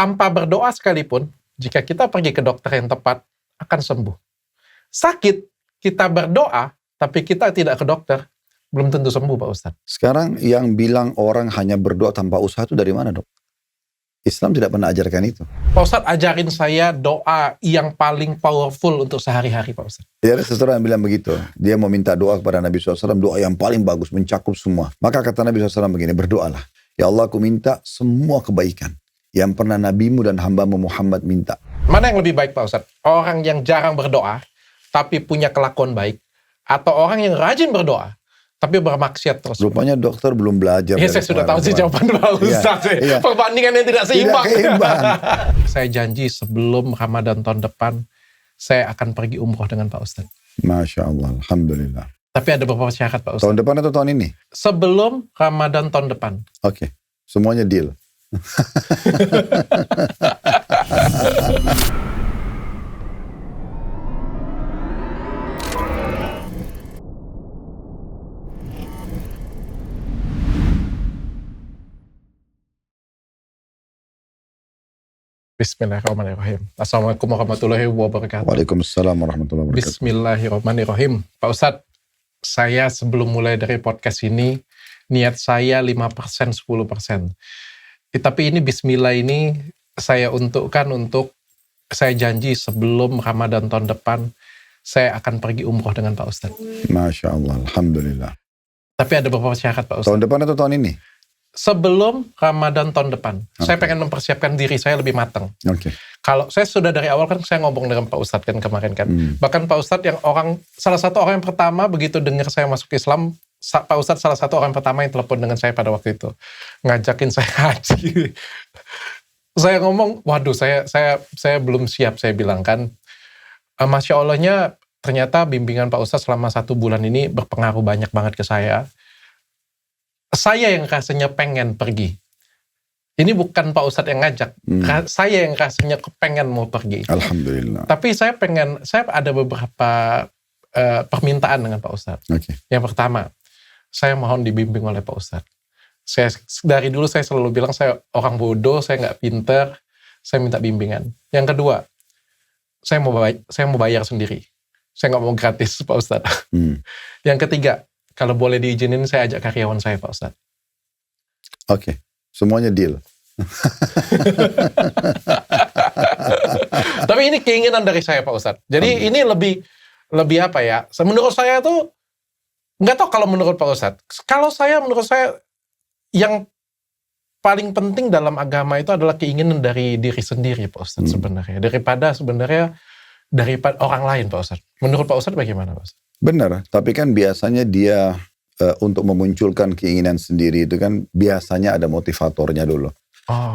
Tanpa berdoa sekalipun, jika kita pergi ke dokter yang tepat, akan sembuh. Sakit, kita berdoa, tapi kita tidak ke dokter, belum tentu sembuh Pak Ustadz. Sekarang yang bilang orang hanya berdoa tanpa usaha itu dari mana, Dok? Islam tidak pernah ajarkan itu. Pak Ustadz, ajarin saya doa yang paling powerful untuk sehari-hari Pak Ustadz. Ya, ada seseorang yang bilang begitu. Dia mau minta doa kepada Nabi SAW, doa yang paling bagus, mencakup semua. Maka kata Nabi SAW begini, berdoalah. Ya Allah, aku minta semua kebaikan yang pernah nabimu dan hambamu Muhammad minta. Mana yang lebih baik Pak Ustadz? Orang yang jarang berdoa, tapi punya kelakuan baik, atau orang yang rajin berdoa, tapi bermaksiat terus? Rupanya dokter belum belajar. Ya, saya sudah tahu sih jawaban Pak Ustadz. Iya. Perbandingan yang tidak seimbang. Tidak seimbang. Saya janji sebelum Ramadan tahun depan, saya akan pergi umroh dengan Pak Ustadz. Masya Allah, Alhamdulillah. Tapi ada beberapa syarat Pak Ustadz. Tahun depan atau tahun ini? Sebelum Ramadan tahun depan. Oke, semuanya deal. Bismillahirrahmanirrahim. Assalamualaikum warahmatullahi wabarakatuh. Waalaikumsalam warahmatullahi wabarakatuh. Bismillahirrahmanirrahim. Pak Ustadz, saya sebelum mulai dari podcast ini, niat saya 5%, 10%. Tapi ini bismillah ini saya untukkan untuk, saya janji sebelum Ramadan tahun depan, saya akan pergi umroh dengan Pak Ustadz. Masya Allah, Alhamdulillah. Tapi ada beberapa syarat Pak Ustadz. Tahun depan atau tahun ini? Sebelum Ramadan tahun depan. Saya pengen mempersiapkan diri saya lebih matang. Oke. Kalau saya sudah dari awal kan saya ngomong dengan Pak Ustadz kan kemarin kan. Bahkan Pak Ustadz yang salah satu orang yang pertama begitu dengar saya masuk Islam, Pak Ustadz salah satu orang pertama yang telepon dengan saya pada waktu itu. Ngajakin saya haji. Saya ngomong, waduh saya belum siap, saya bilang kan. Masya Allahnya ternyata bimbingan Pak Ustadz selama 1 bulan ini berpengaruh banyak banget ke saya. Saya yang rasanya pengen pergi. Ini bukan Pak Ustadz yang ngajak. Saya yang rasanya kepengen mau pergi. Alhamdulillah. Tapi saya ada beberapa permintaan dengan Pak Ustadz. Okay. Yang pertama, saya mohon dibimbing oleh Pak Ustadz. Dari dulu saya selalu bilang saya orang bodoh, saya nggak pinter, saya minta bimbingan. Yang kedua, saya mau bayar sendiri. Saya nggak mau gratis Pak Ustadz. Yang ketiga, kalau boleh diizinin saya ajak karyawan saya Pak Ustadz. Oke, semuanya deal. Tapi ini keinginan dari saya Pak Ustadz. Jadi ini lebih apa ya? Menurut saya tuh, nggak tahu kalau menurut Pak Ustadz. Menurut saya yang paling penting dalam agama itu adalah keinginan dari diri sendiri Pak Ustadz sebenarnya. Daripada orang lain Pak Ustadz. Menurut Pak Ustadz bagaimana Pak Ustadz? Benar, tapi kan biasanya dia untuk memunculkan keinginan sendiri itu kan biasanya ada motivatornya dulu.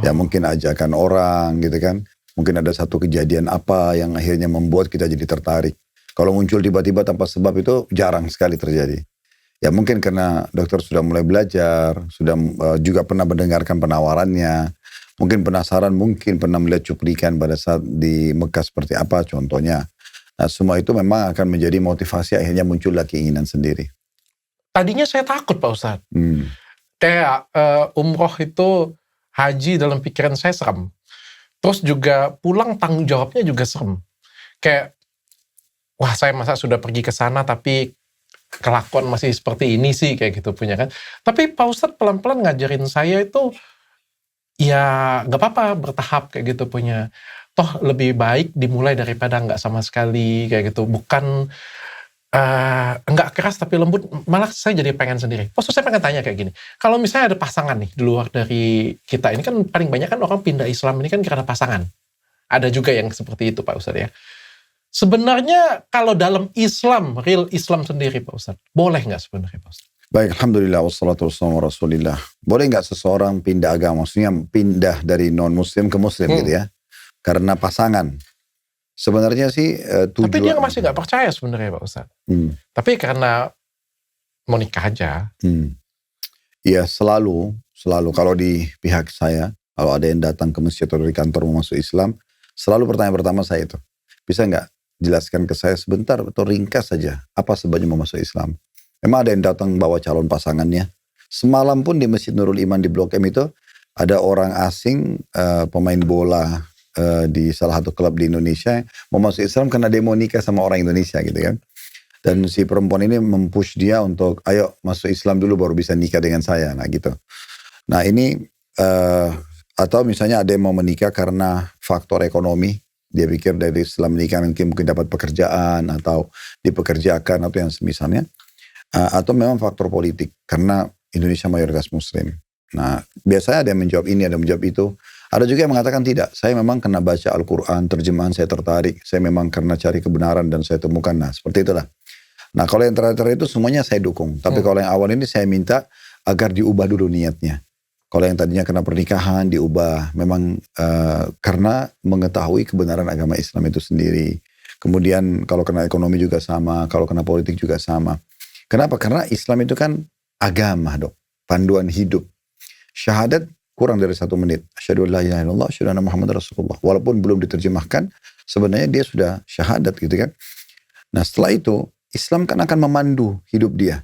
Ya mungkin ajakan orang gitu kan. Mungkin ada satu kejadian apa yang akhirnya membuat kita jadi tertarik. Kalau muncul tiba-tiba tanpa sebab itu jarang sekali terjadi. Ya mungkin karena dokter sudah mulai belajar, sudah juga pernah mendengarkan penawarannya. Mungkin penasaran, mungkin pernah melihat cuplikan pada saat di Mekah seperti apa contohnya. Nah semua itu memang akan menjadi motivasi akhirnya muncullah keinginan sendiri. Tadinya saya takut Pak Ustadz. Kayak umroh itu haji dalam pikiran saya serem. Terus juga pulang tanggung jawabnya juga serem. Kayak, wah saya masa sudah pergi ke sana tapi kelakuan masih seperti ini sih kayak gitu punya kan. Tapi Pak Ustadz pelan-pelan ngajarin saya itu, ya gak apa-apa bertahap kayak gitu punya. Toh lebih baik dimulai daripada nggak sama sekali kayak gitu. Bukan nggak keras tapi lembut. Malah saya jadi pengen sendiri. Maksud saya pengen tanya kayak gini. Kalau misalnya ada pasangan nih di luar dari kita. Ini kan paling banyak kan orang pindah Islam ini kan karena pasangan. Ada juga yang seperti itu Pak Ustadz ya. Sebenarnya kalau dalam Islam, real Islam sendiri Pak Ustadz. Boleh nggak sebenarnya Pak Ustadz? Baik, Alhamdulillah wassalatu wassalamu ala Rasulillah. Boleh nggak seseorang pindah agama? Maksudnya pindah dari non-muslim ke muslim gitu ya. Karena pasangan. Sebenarnya sih tujuan. Tapi dia masih nggak percaya sebenarnya Pak Ustadz. Tapi karena mau nikah aja. Iya selalu kalau di pihak saya, kalau ada yang datang ke masjid atau dari kantor mau masuk Islam, selalu pertanyaan pertama saya itu, bisa nggak jelaskan ke saya sebentar atau ringkas saja apa sebabnya mau masuk Islam? Memang ada yang datang bawa calon pasangannya. Semalam pun di Masjid Nurul Iman di Blok M itu ada orang asing, pemain bola di salah satu klub di Indonesia mau masuk Islam karena dia mau nikah sama orang Indonesia gitu kan. Dan si perempuan ini mempush dia untuk ayo masuk Islam dulu baru bisa nikah dengan saya. Nah gitu. Nah ini atau misalnya ada yang mau menikah karena faktor ekonomi. Dia pikir dari setelah menikah mungkin dapat pekerjaan atau dipekerjakan atau yang semisalnya. Atau memang faktor politik karena Indonesia mayoritas Muslim. Nah biasanya ada yang menjawab ini, ada yang menjawab itu. Ada juga yang mengatakan tidak, saya memang karena baca Al-Quran, terjemahan saya tertarik, saya memang karena cari kebenaran dan saya temukan, nah seperti itulah. Nah kalau yang terakhir itu semuanya saya dukung, tapi kalau yang awal ini saya minta agar diubah dulu niatnya. Kalau yang tadinya karena pernikahan diubah, memang karena mengetahui kebenaran agama Islam itu sendiri. Kemudian kalau kena ekonomi juga sama, kalau kena politik juga sama. Kenapa? Karena Islam itu kan agama dok, panduan hidup. Syahadat kurang dari 1 menit. Asyhadu an la ilaha illallah, asyhadu anna Muhammadar Rasulullah. Walaupun belum diterjemahkan, sebenarnya dia sudah syahadat gitu kan. Nah setelah itu, Islam kan akan memandu hidup dia.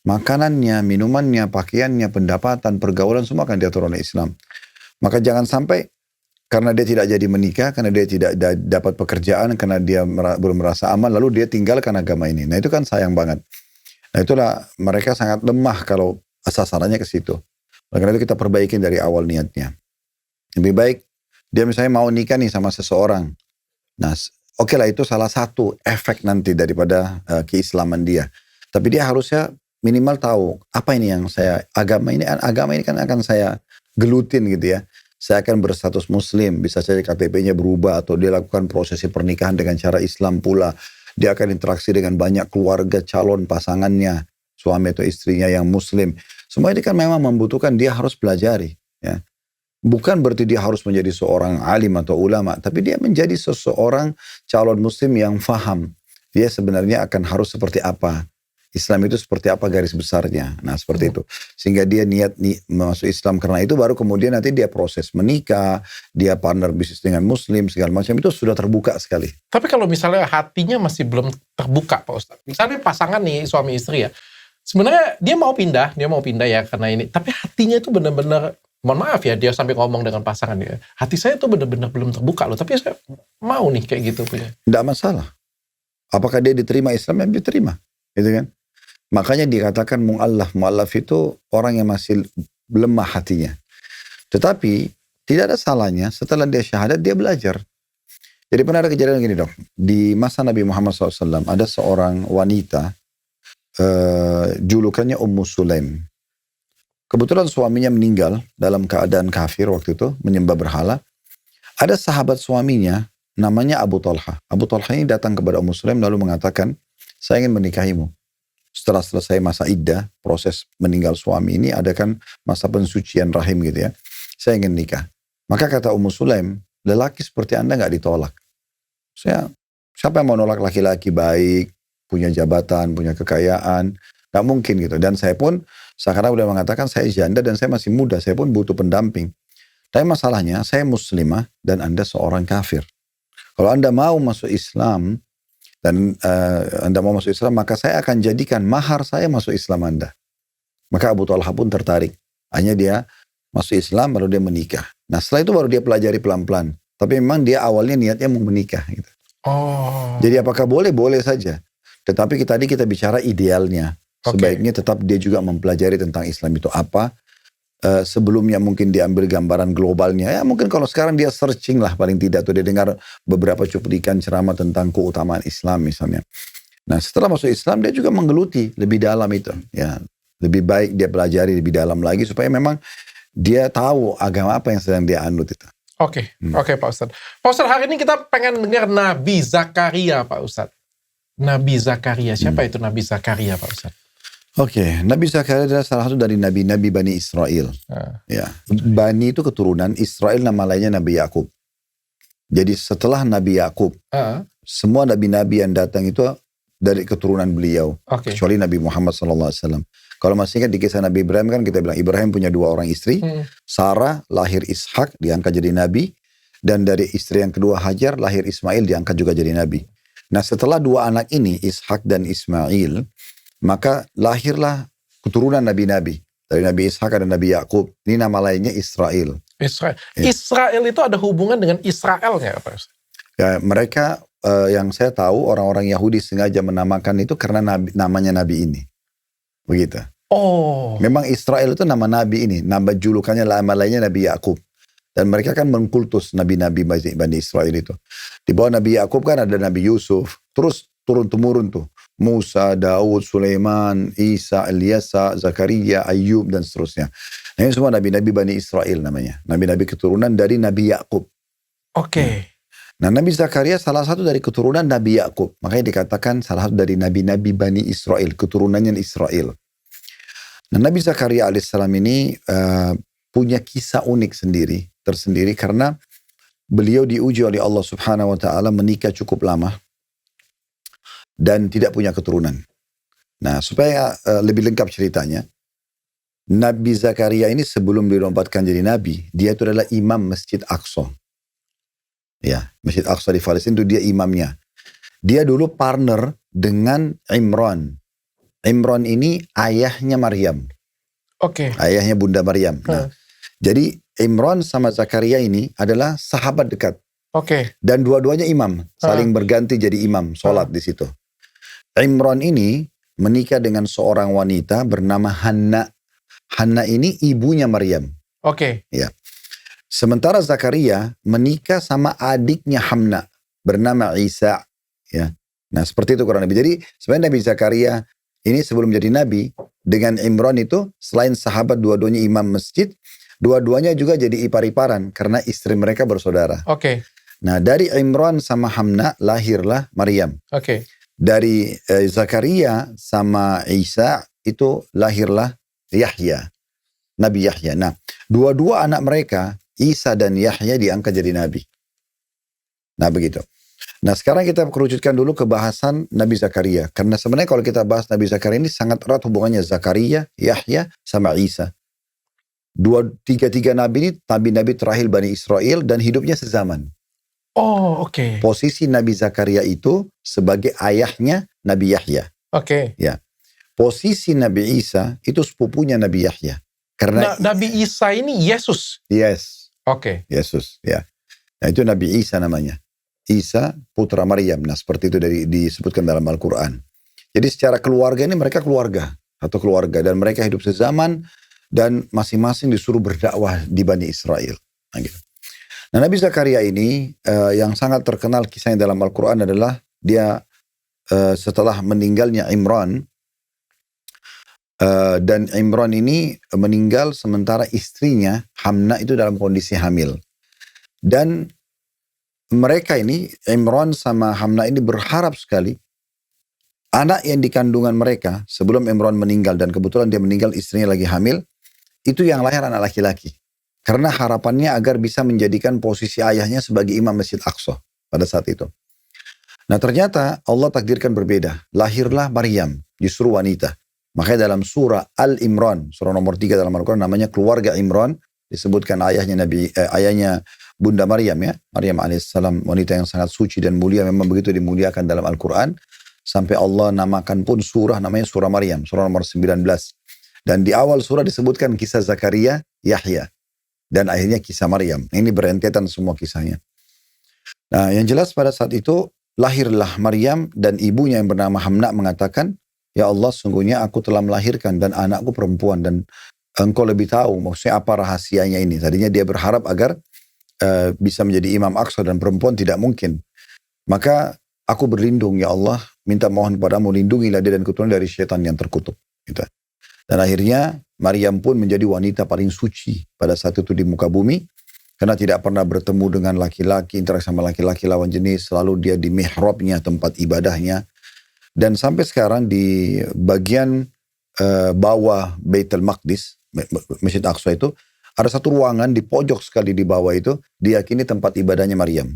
Makanannya, minumannya, pakaiannya, pendapatan, pergaulan semua akan diatur oleh Islam. Maka jangan sampai karena dia tidak jadi menikah, karena dia tidak dapat pekerjaan, karena dia belum merasa aman, lalu dia tinggalkan agama ini. Nah itu kan sayang banget. Nah itulah mereka sangat lemah kalau sasarannya ke situ. Karena itu kita perbaikin dari awal niatnya. Lebih baik dia misalnya mau nikah nih sama seseorang. Nah oke lah itu salah satu efek nanti daripada keislaman dia. Tapi dia harusnya minimal tahu apa ini yang agama ini kan akan saya gelutin gitu ya. Saya akan berstatus muslim, bisa saja KTP-nya berubah atau dia lakukan prosesi pernikahan dengan cara Islam pula. Dia akan interaksi dengan banyak keluarga calon pasangannya, suami atau istrinya yang muslim. Semua ini kan memang membutuhkan dia harus pelajari. Ya. Bukan berarti dia harus menjadi seorang alim atau ulama, tapi dia menjadi seseorang calon muslim yang faham. Dia sebenarnya akan harus seperti apa. Islam itu seperti apa garis besarnya. Nah seperti itu. Sehingga dia niat masuk Islam karena itu baru kemudian nanti dia proses menikah, dia partner bisnis dengan muslim, segala macam itu sudah terbuka sekali. Tapi kalau misalnya hatinya masih belum terbuka Pak Ustadz. Misalnya pasangan nih suami istri ya. Sebenarnya dia mau pindah ya karena ini. Tapi hatinya itu benar-benar, mohon maaf ya dia sampai ngomong dengan pasangan dia. Hati saya tuh benar-benar belum terbuka loh. Tapi saya mau nih kayak gitu punya. Tidak masalah. Apakah dia diterima Islam? Ya diterima. Gitu kan. Makanya dikatakan mu'allaf itu orang yang masih lemah hatinya. Tetapi tidak ada salahnya setelah dia syahadat dia belajar. Jadi pernah ada kejadian gini dok. Di masa Nabi Muhammad SAW ada seorang wanita julukannya Ummu Sulaim. Kebetulan suaminya meninggal dalam keadaan kafir waktu itu, menyembah berhala. Ada sahabat suaminya namanya Abu Talha. Abu Talha ini datang kepada Ummu Sulaim lalu mengatakan, saya ingin menikahimu. Setelah selesai masa iddah, proses meninggal suami ini ada kan masa pensucian rahim gitu ya. Saya ingin nikah. Maka kata Ummu Sulaim, lelaki seperti Anda gak ditolak. Siapa yang mau nolak laki-laki baik, punya jabatan, punya kekayaan, gak mungkin gitu. Dan saya pun, sekarang udah mengatakan saya janda dan saya masih muda, saya pun butuh pendamping. Tapi masalahnya, saya muslimah dan Anda seorang kafir. Kalau Anda mau masuk Islam, dan Anda mau masuk Islam, maka saya akan jadikan mahar saya masuk Islam Anda. Maka Abu Talha pun tertarik. Hanya dia masuk Islam, baru dia menikah. Nah setelah itu baru dia pelajari pelan-pelan. Tapi memang dia awalnya niatnya mau menikah. Gitu. Jadi apakah boleh? Boleh saja. Tetapi tadi kita bicara idealnya. Sebaiknya tetap dia juga mempelajari tentang Islam itu apa. Sebelumnya mungkin diambil gambaran globalnya. Ya mungkin kalau sekarang dia searching lah paling tidak. Atau dia dengar beberapa cuplikan ceramah tentang keutamaan Islam misalnya. Nah setelah masuk Islam dia juga menggeluti lebih dalam itu. Ya, lebih baik dia pelajari lebih dalam lagi. Supaya memang dia tahu agama apa yang sedang dia anut itu. Oke Pak Ustadz. Pak Ustadz hari ini kita pengen dengar Nabi Zakaria Pak Ustadz. Nabi Zakaria. Siapa itu Nabi Zakaria Pak Ustadz? Oke, Nabi Zakaria adalah salah satu dari nabi-nabi Bani Israel. Ya, Bani itu keturunan, Israel nama lainnya Nabi Yakub. Jadi setelah Nabi Yakub, semua nabi-nabi yang datang itu dari keturunan beliau. Kecuali Nabi Muhammad SAW. Kalau masih ingat di kisah Nabi Ibrahim kan kita bilang Ibrahim punya 2 orang istri. Sarah lahir Ishak diangkat jadi nabi. Dan dari istri yang kedua Hajar lahir Ismail diangkat juga jadi nabi. Nah setelah 2 anak ini Ishak dan Ismail, maka lahirlah keturunan nabi-nabi. Dari Nabi Ishak ada Nabi Yakub. Ini nama lainnya Israel. Israel. Ya. Israel itu ada hubungan dengan Israel nggak, Pak Ustaz? Ya, mereka yang saya tahu orang-orang Yahudi sengaja menamakan itu karena namanya Nabi ini. Begitu. Oh. Memang Israel itu nama Nabi ini. Nama julukannya nama lainnya Nabi Yakub. Dan mereka kan mengkultus Nabi-Nabi Bani Israel itu. Di bawah Nabi Yakub kan ada Nabi Yusuf. Terus turun-temurun tuh. Musa, Daud, Sulaiman, Isa, Ilyasa, Zakaria, Ayub, dan seterusnya. Nah, ini semua Nabi-Nabi Bani Israel namanya. Nabi-Nabi keturunan dari Nabi Yakub. Oke. Nah, Nabi Zakaria salah satu dari keturunan Nabi Yakub. Makanya dikatakan salah satu dari Nabi-Nabi Bani Israel. Keturunannya Israel. Nah, Nabi Zakaria alaihissalam ini punya kisah unik tersendiri karena beliau diuji oleh Allah Subhanahu wa taala menikah cukup lama dan tidak punya keturunan. Nah, supaya lebih lengkap ceritanya, Nabi Zakaria ini sebelum dinobatkan jadi nabi, dia itu adalah imam Masjid Aqsa. Ya, Masjid Aqsa di Palestina itu dia imamnya. Dia dulu partner dengan Imran. Imran ini ayahnya Maryam. Oke. Ayahnya Bunda Maryam. Nah, jadi Imran sama Zakaria ini adalah sahabat dekat. Oke. Dan dua-duanya imam, saling berganti jadi imam, sholat di situ. Imran ini menikah dengan seorang wanita bernama Hanna. Hanna ini ibunya Maryam. Oke. Ya. Sementara Zakaria menikah sama adiknya Hamna bernama Isa. Ya. Nah, seperti itu kurang lebih. Jadi sebenarnya Nabi Zakaria ini sebelum jadi nabi dengan Imran itu selain sahabat dua-duanya imam masjid, dua-duanya juga jadi ipar-iparan karena istri mereka bersaudara. Oke. Nah, dari Imran sama Hamna lahirlah Maryam. Oke. Dari Zakaria sama Isa itu lahirlah Yahya. Nabi Yahya. Nah, dua-dua anak mereka, Isa dan Yahya, diangkat jadi nabi. Nah, begitu. Nah, sekarang kita kerucutkan dulu ke bahasan Nabi Zakaria. Karena sebenarnya kalau kita bahas Nabi Zakaria ini sangat erat hubungannya Zakaria, Yahya, sama Isa. Tiga nabi ini nabi-nabi terakhir Bani Israel dan hidupnya sezaman. Oh, oke. Posisi Nabi Zakaria itu sebagai ayahnya Nabi Yahya. Oke. Ya. Posisi Nabi Isa itu sepupunya Nabi Yahya. Karena Nabi Isa ini Yesus. Yes. Oke. Yesus, ya. Nah, itu Nabi Isa namanya. Isa putra Maryam. Nah, seperti itu disebutkan dalam Al-Quran. Jadi secara keluarga ini mereka keluarga. Satu keluarga. Dan mereka hidup sezaman. Dan masing-masing disuruh berdakwah di Bani Israel. Nah, gitu. Nah, Nabi Zakaria ini yang sangat terkenal kisahnya dalam Al-Quran adalah dia setelah meninggalnya Imran. Dan Imran ini meninggal sementara istrinya Hamna itu dalam kondisi hamil. Dan mereka ini, Imran sama Hamna ini berharap sekali anak yang dikandungan mereka sebelum Imran meninggal, dan kebetulan dia meninggal istrinya lagi hamil, itu yang lahir anak laki-laki. Karena harapannya agar bisa menjadikan posisi ayahnya sebagai imam Masjid Aqsa pada saat itu. Nah, ternyata Allah takdirkan berbeda. Lahirlah Maryam, justru wanita. Makanya dalam surah Al-Imran, surah nomor 3 dalam Al-Quran, namanya keluarga Imran, disebutkan ayahnya Bunda Maryam, ya. Maryam alaihissalam, wanita yang sangat suci dan mulia, memang begitu dimuliakan dalam Al-Quran. Sampai Allah namakan pun surah namanya surah Maryam, surah nomor 19. Dan di awal surah disebutkan kisah Zakaria, Yahya. Dan akhirnya kisah Maryam. Ini berentetan semua kisahnya. Nah, yang jelas pada saat itu lahirlah Maryam, dan ibunya yang bernama Hamna mengatakan, ya Allah, sungguhnya aku telah melahirkan dan anakku perempuan, dan engkau lebih tahu maksudnya apa rahasianya ini. Tadinya dia berharap agar bisa menjadi imam Aqsa, dan perempuan tidak mungkin. Maka aku berlindung, ya Allah, minta mohon padamu, lindungilah dia dan keturunan dari syaitan yang terkutuk. Gitu. Dan akhirnya Maryam pun menjadi wanita paling suci pada saat itu di muka bumi. Karena tidak pernah bertemu dengan laki-laki, interaksi sama laki-laki lawan jenis. Selalu dia di mihrabnya, tempat ibadahnya. Dan sampai sekarang di bagian bawah Baitul Maqdis, Masjid Aqsa itu, ada satu ruangan di pojok sekali di bawah itu, diyakini tempat ibadahnya Maryam.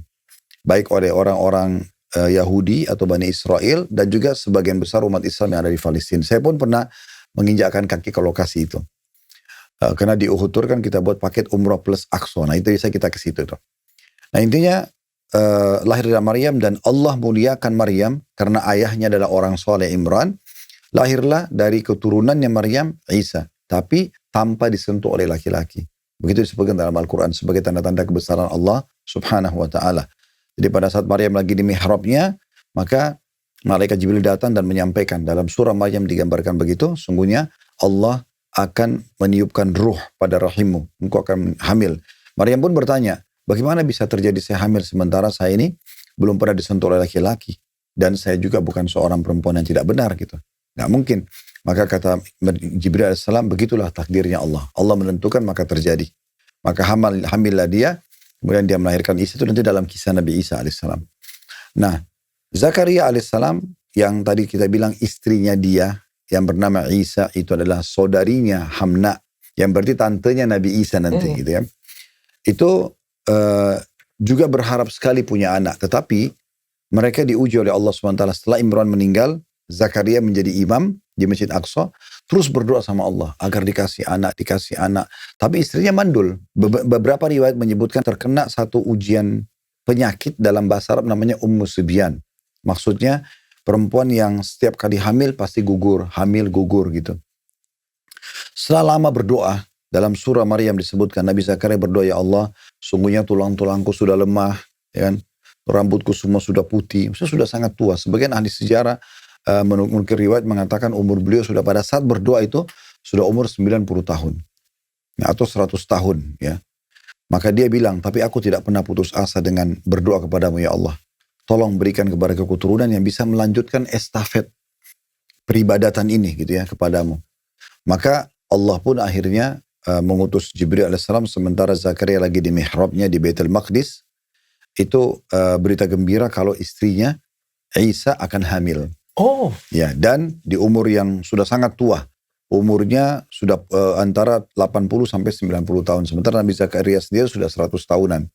Baik oleh orang-orang Yahudi atau Bani Israel, dan juga sebagian besar umat Islam yang ada di Palestina. Saya pun pernah menginjakkan kaki ke lokasi itu. Karena di Uhud Tour kan kita buat paket umrah plus Aqsa. Nah, itu bisa kita ke situ tuh. Nah, intinya lahir dari Maryam, dan Allah muliakan Maryam karena ayahnya adalah orang soleh Imran. Lahirlah dari keturunannya Maryam Isa. Tapi tanpa disentuh oleh laki-laki. Begitu disebutkan dalam Al-Quran sebagai tanda-tanda kebesaran Allah subhanahu wa ta'ala. Jadi pada saat Maryam lagi di mihrabnya, maka malaikat Jibril datang dan menyampaikan. Dalam surah Maryam digambarkan begitu, sungguhnya Allah akan meniupkan ruh pada rahimmu. Engkau akan hamil. Maryam pun bertanya, bagaimana bisa terjadi saya hamil sementara saya ini belum pernah disentuh oleh laki-laki. Dan saya juga bukan seorang perempuan yang tidak benar gitu. Nggak mungkin. Maka kata Jibril AS, begitulah takdirnya Allah. Allah menentukan maka terjadi. Maka hamillah dia, kemudian dia melahirkan Isa, itu nanti dalam kisah Nabi Isa AS. Nah, Zakaria AS yang tadi kita bilang istrinya dia, yang bernama Isa, itu adalah saudarinya Hamna, yang berarti tantenya Nabi Isa nanti gitu ya. Itu juga berharap sekali punya anak, tetapi mereka diuji oleh Allah SWT. Setelah Imran meninggal, Zakaria menjadi imam di Masjid Aqsa, terus berdoa sama Allah agar dikasih anak. Tapi istrinya mandul. Beberapa riwayat menyebutkan terkena satu ujian penyakit dalam bahasa Arab namanya Ummu Subyan. Maksudnya perempuan yang setiap kali hamil pasti gugur, hamil gugur gitu. Setelah lama berdoa, dalam surah Maryam disebutkan Nabi Zakaria berdoa, ya Allah, sungguhnya tulang-tulangku sudah lemah, ya kan? Rambutku semua sudah putih, sudah sangat tua. Sebagian ahli sejarah menukil riwayat mengatakan umur beliau sudah pada saat berdoa itu sudah umur 90 tahun. Nah, atau 100 tahun ya. Maka dia bilang, tapi aku tidak pernah putus asa dengan berdoa kepadamu ya Allah. Tolong berikan kepada keturunan yang bisa melanjutkan estafet peribadatan ini gitu ya kepadamu. Maka Allah pun akhirnya mengutus Jibril alaihissalam sementara Zakaria lagi di mihrabnya di Baitul Maqdis. Itu berita gembira kalau istrinya Isa akan hamil. Oh. Ya, dan di umur yang sudah sangat tua. Umurnya sudah antara 80 sampai 90 tahun. Sementara Nabi Zakaria sendiri sudah 100 tahunan.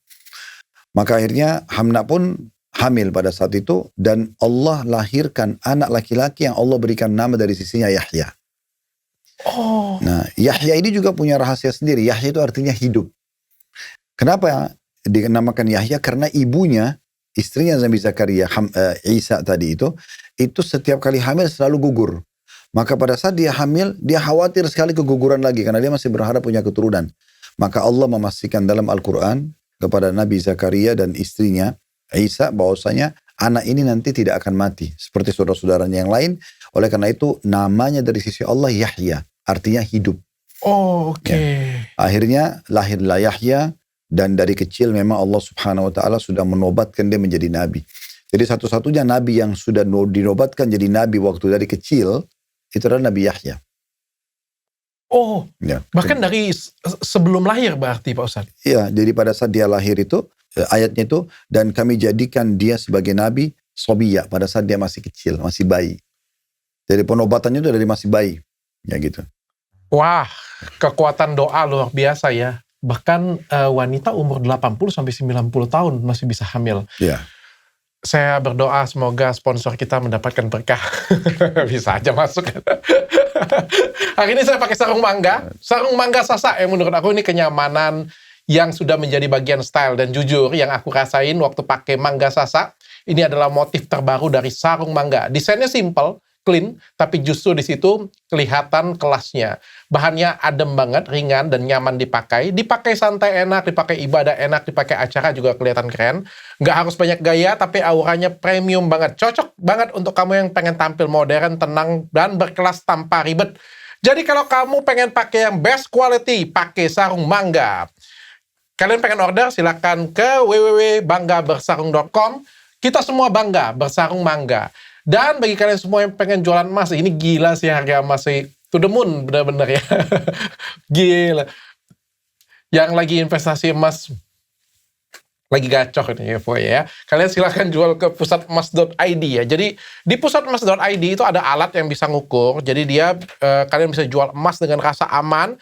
Maka akhirnya Hamna pun hamil pada saat itu. Dan Allah lahirkan anak laki-laki yang Allah berikan nama dari sisinya Yahya. Oh. Nah, Yahya ini juga punya rahasia sendiri. Yahya itu artinya hidup. Kenapa dinamakan Yahya? Karena ibunya, istrinya Nabi Zakaria, Isa tadi itu setiap kali hamil selalu gugur. Maka pada saat dia hamil, dia khawatir sekali keguguran lagi karena dia masih berharap punya keturunan. Maka Allah memastikan dalam Al-Quran kepada Nabi Zakaria dan istrinya Isa bahwasanya anak ini nanti tidak akan mati seperti saudara-saudaranya yang lain. Oleh karena itu namanya dari sisi Allah Yahya, artinya hidup. Oh, oke. Ya. Akhirnya lahirlah Yahya. Dan dari kecil memang Allah subhanahu wa ta'ala sudah menobatkan dia menjadi nabi. Jadi satu-satunya nabi yang sudah dinobatkan jadi nabi waktu dari kecil, itu adalah Nabi Yahya. Oh, ya. Bahkan dari sebelum lahir berarti Pak Ustadz? Iya, jadi pada saat dia lahir itu, ayatnya itu, dan kami jadikan dia sebagai nabi Sobiya, pada saat dia masih kecil, masih bayi. Jadi penobatannya itu dari masih bayi. Ya gitu. Wah, kekuatan doa luar biasa ya. Bahkan wanita umur 80 sampai 90 tahun masih bisa hamil. Iya. Saya berdoa semoga sponsor kita mendapatkan berkah. Bisa aja masuk. Hari ini saya pakai sarung mangga Sasa yang menurut aku ini kenyamanan yang sudah menjadi bagian style. Dan jujur yang aku rasain waktu pakai mangga Sasa, ini adalah motif terbaru dari sarung mangga. Desainnya simple, clean, tapi justru di situ kelihatan kelasnya. Bahannya adem banget, ringan dan nyaman dipakai. Dipakai santai enak, dipakai ibadah enak, dipakai acara juga kelihatan keren. Nggak harus banyak gaya, tapi auranya premium banget. Cocok banget untuk kamu yang pengen tampil modern, tenang, dan berkelas tanpa ribet. Jadi kalau kamu pengen pakai yang best quality, pakai sarung mangga. Kalian pengen order, silakan ke www.banggabersarung.com. Kita semua bangga bersarung mangga. Dan bagi kalian semua yang pengen jualan emas, ini gila sih harga emas sih. To the moon, bener-bener ya. Gila. Yang lagi investasi emas, lagi gacor ini ya. Kalian silahkan jual ke pusatemas.id ya. Jadi di pusatemas.id itu ada alat yang bisa ngukur. Jadi dia, kalian bisa jual emas dengan rasa aman.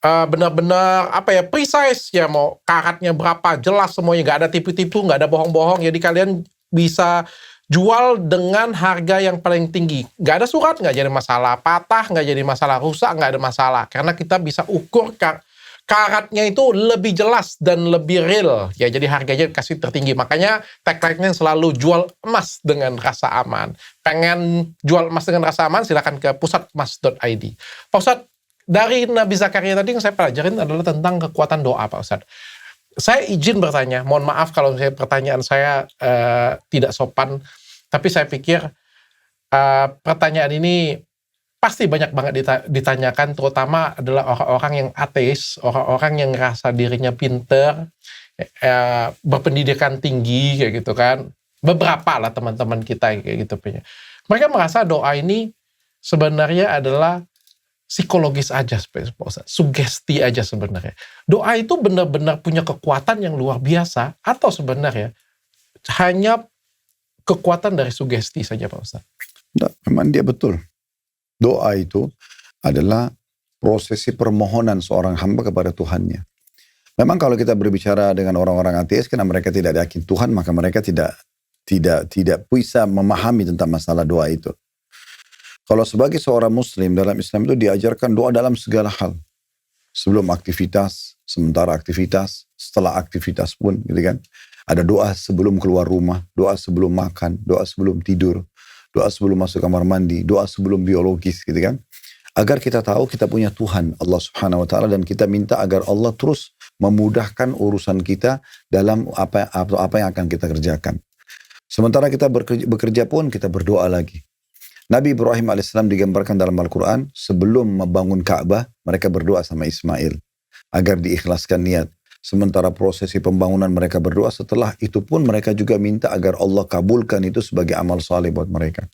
Benar-benar precise ya, mau karatnya berapa, jelas semuanya. Nggak ada tipu-tipu, nggak ada bohong-bohong. Jadi kalian bisa jual dengan harga yang paling tinggi. Nggak ada surat, nggak jadi masalah. Patah, nggak jadi masalah. Rusak, nggak ada masalah. Karena kita bisa ukur karatnya itu lebih jelas dan lebih real. Ya, jadi harganya kasih tertinggi. Makanya tagline-nya selalu jual emas dengan rasa aman. Pengen jual emas dengan rasa aman, silakan ke pusatemas.id. Pak Ustadz, dari Nabi Zakaria tadi yang saya pelajarin adalah tentang kekuatan doa, Pak Ustadz. Saya izin bertanya, mohon maaf kalau pertanyaan saya tidak sopan, tapi saya pikir pertanyaan ini pasti banyak banget ditanyakan, terutama adalah orang-orang yang ateis, orang-orang yang ngerasa dirinya pinter, berpendidikan tinggi kayak gitu kan. Beberapa lah teman-teman kita kayak gitu punya. Mereka merasa doa ini sebenarnya adalah psikologis aja, sugesti aja sebenarnya. Doa itu benar-benar punya kekuatan yang luar biasa, atau sebenarnya hanya kekuatan dari sugesti saja, Pak Ustaz? Nah, memang dia betul. Doa itu adalah prosesi permohonan seorang hamba kepada Tuhannya. Memang kalau kita berbicara dengan orang-orang ateis, karena mereka tidak yakin Tuhan, maka mereka tidak bisa memahami tentang masalah doa itu. Kalau sebagai seorang muslim dalam Islam itu diajarkan doa dalam segala hal. Sebelum aktivitas, sementara aktivitas, setelah aktivitas pun gitu kan. Ada doa sebelum keluar rumah, doa sebelum makan, doa sebelum tidur, doa sebelum masuk kamar mandi, doa sebelum biologis gitu kan. Agar kita tahu kita punya Tuhan Allah Subhanahu wa taala dan kita minta agar Allah terus memudahkan urusan kita dalam apa yang akan kita kerjakan. Sementara kita bekerja pun kita berdoa lagi. Nabi Ibrahim AS digambarkan dalam Al-Quran, sebelum membangun Ka'bah, mereka berdoa sama Ismail, agar diikhlaskan niat. Sementara prosesi pembangunan mereka berdoa, setelah itu pun mereka juga minta agar Allah kabulkan itu sebagai amal saleh buat mereka.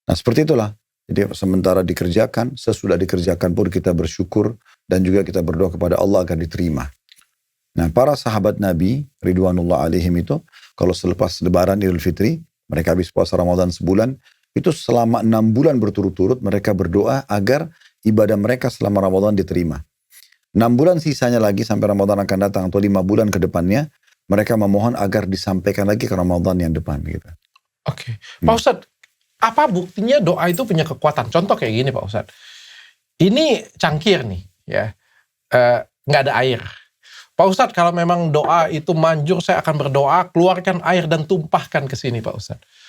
Nah seperti itulah. Jadi sementara dikerjakan, sesudah dikerjakan pun kita bersyukur, dan juga kita berdoa kepada Allah agar diterima. Nah para sahabat Nabi, Ridwanullah alaihim itu, kalau selepas lebaran Idul Fitri, mereka habis puasa Ramadan sebulan, itu selama 6 bulan berturut-turut mereka berdoa agar ibadah mereka selama Ramadan diterima. 6 bulan sisanya lagi sampai Ramadan akan datang atau 5 bulan ke depannya, mereka memohon agar disampaikan lagi ke Ramadan yang depan. Gitu. Oke. Pak Ustadz, apa buktinya doa itu punya kekuatan? Contoh kayak gini Pak Ustadz. Ini cangkir nih, ya, nggak ada air. Pak Ustadz, kalau memang doa itu manjur, saya akan berdoa, keluarkan air dan tumpahkan ke sini Pak Ustadz.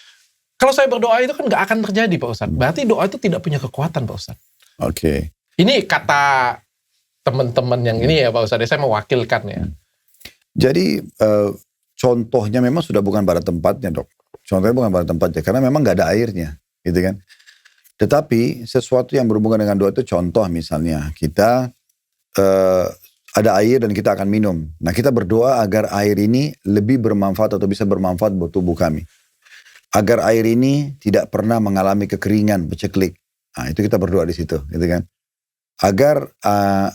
Kalau saya berdoa itu kan nggak akan terjadi Pak Ustadz. Berarti doa itu tidak punya kekuatan Pak Ustadz. Oke. Ini kata teman-teman yang ini ya Pak Ustadz, saya mewakilkan ya. Jadi contohnya memang sudah bukan pada tempatnya dok. Contohnya bukan pada tempatnya, karena memang nggak ada airnya. Gitu kan. Tetapi sesuatu yang berhubungan dengan doa itu, contoh misalnya kita ada air dan kita akan minum. Nah kita berdoa agar air ini lebih bermanfaat atau bisa bermanfaat buat tubuh kami. Agar air ini tidak pernah mengalami kekeringan, peceklik. Nah, itu kita berdoa di situ, gitu kan. Agar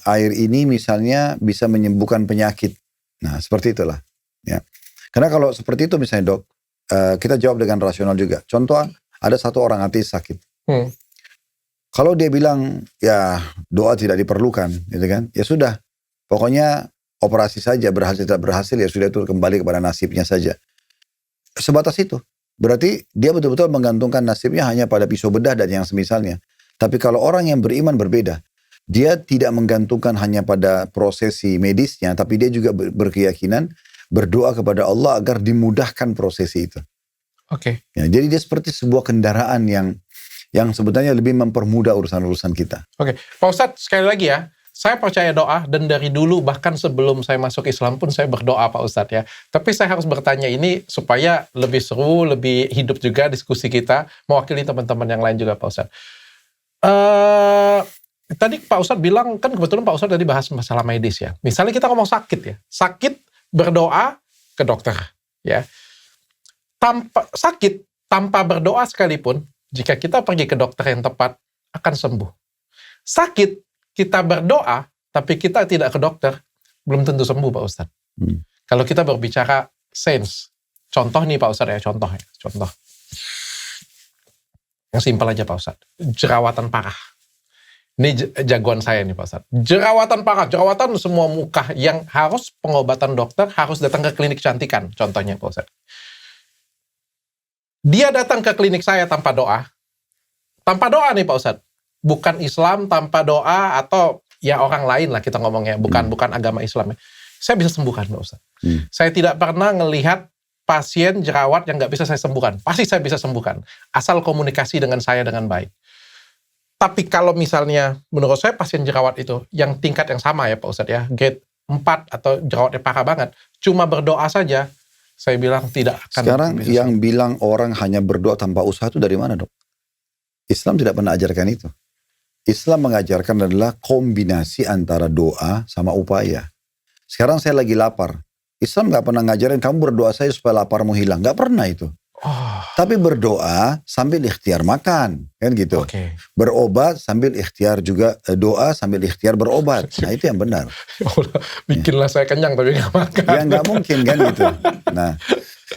air ini misalnya bisa menyembuhkan penyakit. Nah, seperti itulah. Ya. Karena kalau seperti itu misalnya dok, kita jawab dengan rasional juga. Contoh, ada satu orang ateis sakit. Kalau dia bilang, ya doa tidak diperlukan, gitu kan. Ya sudah, pokoknya operasi saja, berhasil tidak berhasil, ya sudah itu kembali kepada nasibnya saja. Sebatas itu. Berarti dia betul-betul menggantungkan nasibnya hanya pada pisau bedah dan yang semisalnya. Tapi kalau orang yang beriman berbeda, dia tidak menggantungkan hanya pada prosesi medisnya, tapi dia juga berkeyakinan berdoa kepada Allah agar dimudahkan prosesi itu. Oke. Ya, jadi dia seperti sebuah kendaraan yang sebetulnya lebih mempermudah urusan-urusan kita. Oke, Pak Ustadz sekali lagi ya. Saya percaya doa, dan dari dulu bahkan sebelum saya masuk Islam pun saya berdoa Pak Ustadz ya. Tapi saya harus bertanya ini supaya lebih seru, lebih hidup juga diskusi kita, mewakili teman-teman yang lain juga Pak Ustadz. Tadi Pak Ustadz bilang, kan kebetulan Pak Ustadz tadi bahas masalah medis ya. Misalnya kita ngomong sakit ya, sakit berdoa ke dokter ya. Tanpa berdoa sekalipun, jika kita pergi ke dokter yang tepat, akan sembuh. Sakit, kita berdoa, tapi kita tidak ke dokter, belum tentu sembuh Pak Ustadz. Kalau kita berbicara sains, contoh nih Pak Ustadz ya, contoh. Yang simpel aja Pak Ustadz, jerawatan parah. Ini jagoan saya nih Pak Ustadz. Jerawatan parah, jerawatan semua muka yang harus pengobatan dokter, harus datang ke klinik kecantikan, contohnya Pak Ustadz. Dia datang ke klinik saya tanpa doa nih Pak Ustadz. Bukan Islam, tanpa doa, atau ya orang lain lah kita ngomongnya, bukan agama Islam ya. Saya bisa sembuhkan Pak Ustadz. Saya tidak pernah ngelihat pasien jerawat yang nggak bisa saya sembuhkan. Pasti saya bisa sembuhkan, asal komunikasi dengan saya dengan baik. Tapi kalau misalnya menurut saya pasien jerawat itu yang tingkat yang sama ya Pak Ustadz ya, grade 4 atau jerawatnya parah banget, cuma berdoa saja, saya bilang tidak akan. Sekarang yang bilang orang hanya berdoa tanpa usaha itu dari mana, Dok? Islam tidak pernah ajarkan itu. Islam mengajarkan adalah kombinasi antara doa sama upaya. Sekarang saya lagi lapar. Islam gak pernah ngajarin kamu berdoa saja supaya laparmu hilang. Gak pernah itu. Tapi berdoa sambil ikhtiar makan. Kan gitu. Okay. Berobat sambil ikhtiar juga doa sambil ikhtiar berobat. Nah itu yang benar. Bikinlah saya kenyang tapi gak makan. Ya gak mungkin kan gitu. Nah,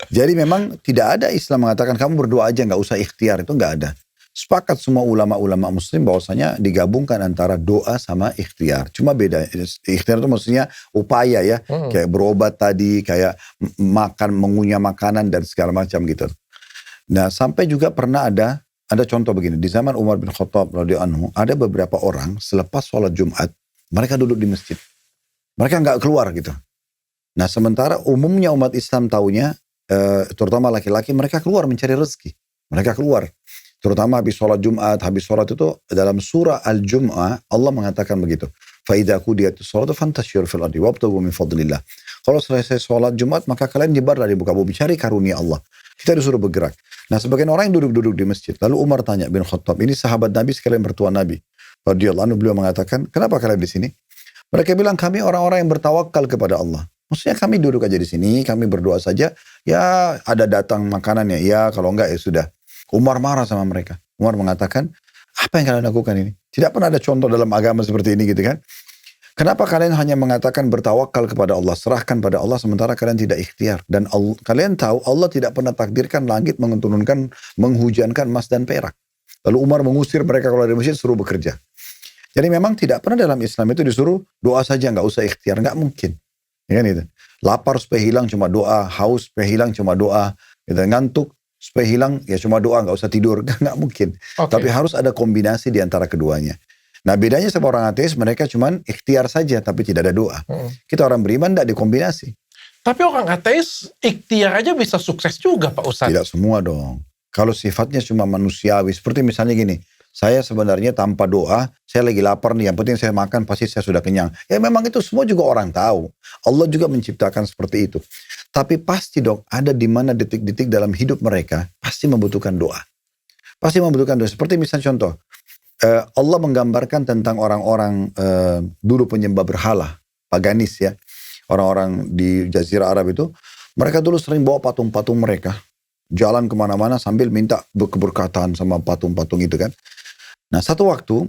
jadi memang tidak ada Islam mengatakan kamu berdoa aja gak usah ikhtiar. Itu gak ada. Sepakat semua ulama-ulama muslim bahwasanya digabungkan antara doa sama ikhtiar. Cuma beda, ikhtiar itu maksudnya upaya ya. Kayak berobat tadi, kayak makan, mengunyah makanan dan segala macam gitu. Nah sampai juga pernah ada contoh begini. Di zaman Umar bin Khattab radhiyallahu anhu, ada beberapa orang selepas sholat Jumat, mereka duduk di masjid. Mereka nggak keluar gitu. Nah sementara umumnya umat Islam taunya, terutama laki-laki, mereka keluar mencari rezeki. Mereka keluar. Terutama habis sholat Jumat, habis sholat itu dalam surah Al-Jum'ah Allah mengatakan begitu. فَإِذَا قُضِيَتِ الصَّلَاةُ فَانْتَشِرُوا فِي الْأَرْضِ وَابْتَغُوا مِنْ فَضْلِ اللَّهِ. Kalau selesai sholat Jumat maka kalian nyebarlah di muka bumi, cari karunia Allah. Kita disuruh bergerak. Nah sebagian orang yang duduk-duduk di masjid. Lalu Umar tanya bin Khattab, ini sahabat Nabi sekalian mertua Nabi. Radhiyallahu anhu, beliau mengatakan, kenapa kalian di sini? Mereka bilang kami orang-orang yang bertawakal kepada Allah. Maksudnya kami duduk aja di sini, kami berdoa saja. Ya ada datang makanannya, ya kalau enggak ya sudah. Umar marah sama mereka. Umar mengatakan, apa yang kalian lakukan ini? Tidak pernah ada contoh dalam agama seperti ini gitu kan. Kenapa kalian hanya mengatakan bertawakal kepada Allah, serahkan pada Allah sementara kalian tidak ikhtiar. Dan kalian tahu Allah tidak pernah takdirkan langit menurunkan, menghujankan emas dan perak. Lalu Umar mengusir mereka kalau dari masjid suruh bekerja. Jadi memang tidak pernah dalam Islam itu disuruh doa saja, nggak usah ikhtiar, nggak mungkin. Ya kan itu. Lapar supaya hilang cuma doa, haus supaya hilang cuma doa, gitu. Ngantuk supaya hilang ya cuma doa, nggak usah tidur, nggak mungkin. Okay. Tapi harus ada kombinasi di antara keduanya. Nah bedanya sama orang ateis, mereka cuman ikhtiar saja tapi tidak ada doa. Kita orang beriman tidak dikombinasi. Tapi orang ateis ikhtiar aja bisa sukses juga Pak Ustadz. Tidak semua dong. Kalau sifatnya cuma manusiawi, seperti misalnya gini, saya sebenarnya tanpa doa, saya lagi lapar nih, yang penting saya makan pasti saya sudah kenyang. Ya memang itu semua juga orang tahu. Allah juga menciptakan seperti itu. Tapi pasti dong, ada di mana detik-detik dalam hidup mereka pasti membutuhkan doa. Pasti membutuhkan doa. Seperti misalnya contoh, Allah menggambarkan tentang orang-orang dulu penyembah berhala, paganis ya. Orang-orang di Jazirah Arab itu, mereka dulu sering bawa patung-patung mereka. Jalan kemana-mana sambil minta keberkatan sama patung-patung itu kan. Nah satu waktu,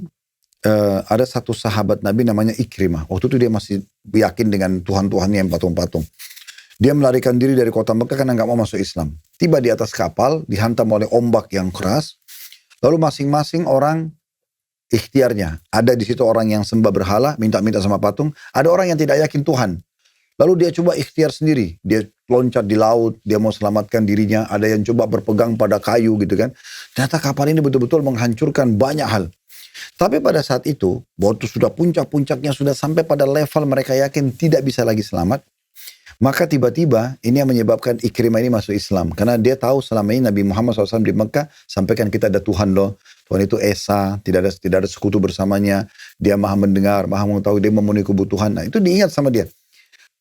ada satu sahabat Nabi namanya Ikrimah. Waktu itu dia masih yakin dengan Tuhan-Tuhannya yang patung-patung. Dia melarikan diri dari kota Mekah karena gak mau masuk Islam. Tiba di atas kapal, dihantam oleh ombak yang keras. Lalu masing-masing orang ikhtiarnya. Ada di situ orang yang sembah berhala, minta-minta sama patung. Ada orang yang tidak yakin Tuhan. Lalu dia coba ikhtiar sendiri. Dia loncat di laut, dia mau selamatkan dirinya. Ada yang coba berpegang pada kayu gitu kan. Ternyata kapal ini betul-betul menghancurkan banyak hal. Tapi pada saat itu, waktu sudah puncak-puncaknya, sudah sampai pada level mereka yakin tidak bisa lagi selamat. Maka tiba-tiba ini yang menyebabkan Ikrimah ini masuk Islam. Karena dia tahu selama ini Nabi Muhammad SAW di Mekah sampaikan kita ada Tuhan loh. Tuhan itu Esa, tidak ada sekutu bersamanya. Dia maha mendengar, maha mengetahui, dia memenuhi kebutuhan. Nah itu diingat sama dia.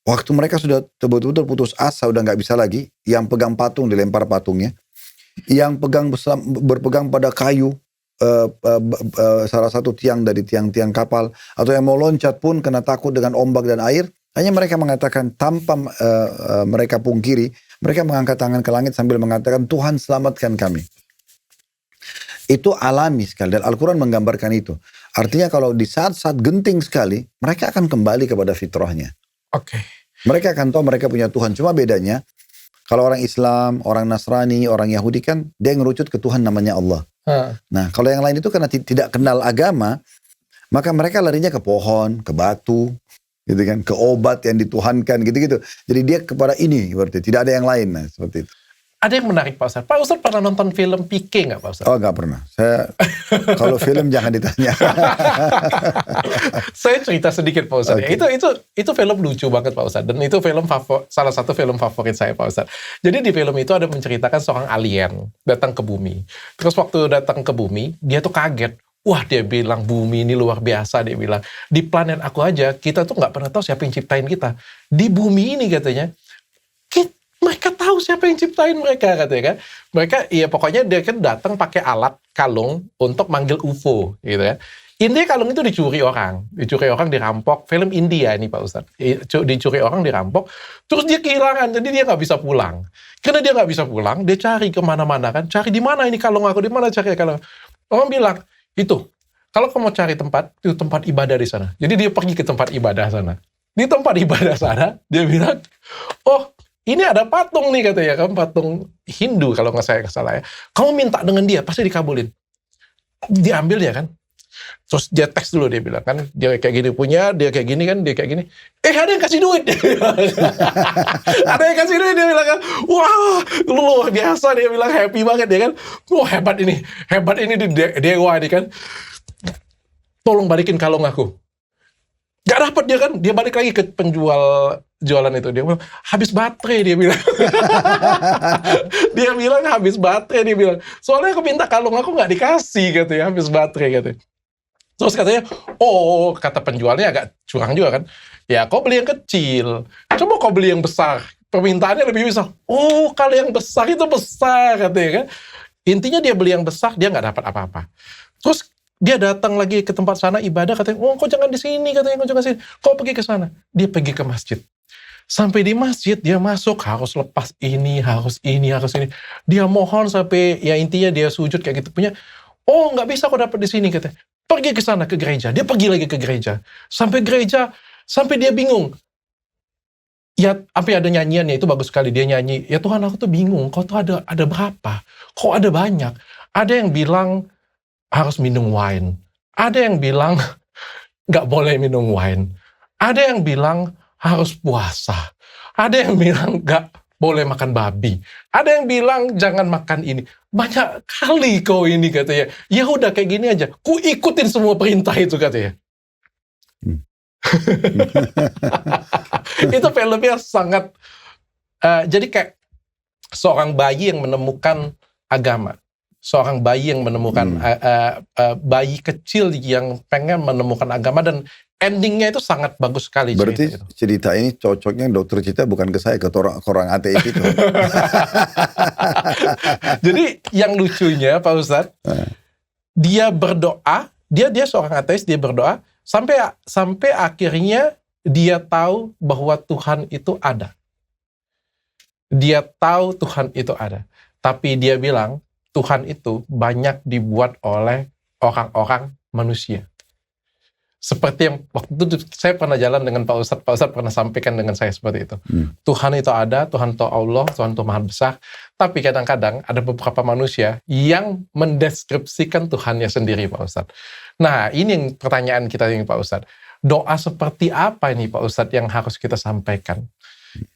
Waktu mereka sudah betul-betul putus asa, udah gak bisa lagi. Yang pegang patung dilempar patungnya. Yang berpegang pada kayu, salah satu tiang dari tiang-tiang kapal. Atau yang mau loncat pun kena takut dengan ombak dan air. Hanya mereka mengatakan tanpa mereka pungkiri, mereka mengangkat tangan ke langit sambil mengatakan Tuhan selamatkan kami. Itu alami sekali dan Al-Quran menggambarkan itu. Artinya kalau di saat-saat genting sekali, mereka akan kembali kepada fitrahnya. Oke. Mereka akan tahu mereka punya Tuhan. Cuma bedanya, kalau orang Islam, orang Nasrani, orang Yahudi kan, dia ngerucut ke Tuhan namanya Allah. Nah kalau yang lain itu karena tidak kenal agama, maka mereka larinya ke pohon, ke batu, gitu kan, ke obat yang dituhankan gitu-gitu. Jadi dia kepada ini berarti tidak ada yang lain. Nah, seperti itu. Ada yang menarik Pak Ustadz. Pak Ustadz pernah nonton film Pike nggak Pak Ustadz? Oh nggak pernah. Saya kalau film jangan ditanya. Saya cerita sedikit Pak Ustadz. Okay. Itu film lucu banget Pak Ustadz. Dan itu salah satu film favorit saya Pak Ustadz. Jadi di film itu ada menceritakan seorang alien datang ke bumi. Terus waktu datang ke bumi, dia tuh kaget. Wah, dia bilang bumi ini luar biasa, dia bilang. Di planet aku aja, kita tuh nggak pernah tahu siapa yang ciptain kita. Di bumi ini katanya, mereka tahu siapa yang ciptain mereka katanya kan. Mereka, ya pokoknya dia kan datang pakai alat kalung untuk manggil UFO gitu ya. Intinya kalung itu dicuri orang, dirampok. Film India ini Pak Ustadz, dicuri orang, dirampok, terus dia kehilangan, jadi dia nggak bisa pulang. Karena dia nggak bisa pulang, dia cari kemana-mana kan, cari di mana ini kalung aku, di mana cari kalung. Orang bilang, itu, kalau kamu cari tempat, itu tempat ibadah di sana. Jadi dia pergi ke tempat ibadah sana. Di tempat ibadah sana, dia bilang, oh, ini ada patung nih katanya, kan patung Hindu kalau nggak saya salah ya. Kamu minta dengan dia, pasti dikabulin. Diambil ya kan. Terus dia teks dulu, dia bilang kan, dia kayak gini punya, dia kayak gini kan, dia kayak gini. Ada yang kasih duit. Ada yang kasih duit, dia bilang kan, wah, luar biasa, dia bilang happy banget dia kan. Wah, hebat ini dewa ini kan. Tolong balikin kalung aku. Gak dapat dia kan, dia balik lagi ke penjual jualan itu. Dia bilang, habis baterai, dia bilang. Dia bilang habis baterai, dia bilang. Soalnya aku minta kalung aku gak dikasih, katanya, habis baterai, katanya. Terus katanya, oh, kata penjualnya agak curang juga kan. Ya, kau beli yang kecil. Coba kau beli yang besar. Permintaannya lebih besar. Oh, kalau yang besar itu besar, katanya kan. Intinya dia beli yang besar, dia gak dapat apa-apa. Terus dia datang lagi ke tempat sana ibadah, katanya, oh kok jangan di sini, katanya, kok jangan sini. Kok pergi ke sana? Dia pergi ke masjid. Sampai di masjid, dia masuk, harus lepas ini, harus ini. Dia mohon sampai, ya intinya dia sujud kayak gitu punya. Oh, nggak bisa kok dapat di sini, katanya. Pergi ke sana, ke gereja. Dia pergi lagi ke gereja. Sampai gereja, sampai dia bingung. Ya, sampai ada nyanyiannya, itu bagus sekali. Dia nyanyi, ya Tuhan aku tuh bingung, kok tuh ada berapa? Kok ada banyak? Ada yang bilang, harus minum wine. Ada yang bilang nggak boleh minum wine. Ada yang bilang harus puasa. Ada yang bilang nggak boleh makan babi. Ada yang bilang jangan makan ini. Banyak kali kau ini, katanya. Ya udah kayak gini aja. Ku ikutin semua perintah itu, katanya. Itu filmnya sangat jadi kayak seorang bayi yang menemukan agama. Seorang bayi yang menemukan bayi kecil yang pengen menemukan agama, dan endingnya itu sangat bagus sekali. Berarti cerita ini cocoknya dokter Cita bukan ke saya, ke orang ateis itu. Jadi yang lucunya Pak Ustadz, dia berdoa, dia seorang ateis, dia berdoa sampai akhirnya dia tahu bahwa Tuhan itu ada. Dia tahu Tuhan itu ada, tapi dia bilang Tuhan itu banyak dibuat oleh orang-orang manusia. Seperti yang waktu itu saya pernah jalan dengan Pak Ustadz pernah sampaikan dengan saya seperti itu. Tuhan itu ada, Tuhan itu Allah, Tuhan itu Maha Besar. Tapi kadang-kadang ada beberapa manusia yang mendeskripsikan Tuhannya sendiri, Pak Ustadz. Nah, ini yang pertanyaan kita ini, Pak Ustadz. Doa seperti apa ini, Pak Ustadz, yang harus kita sampaikan?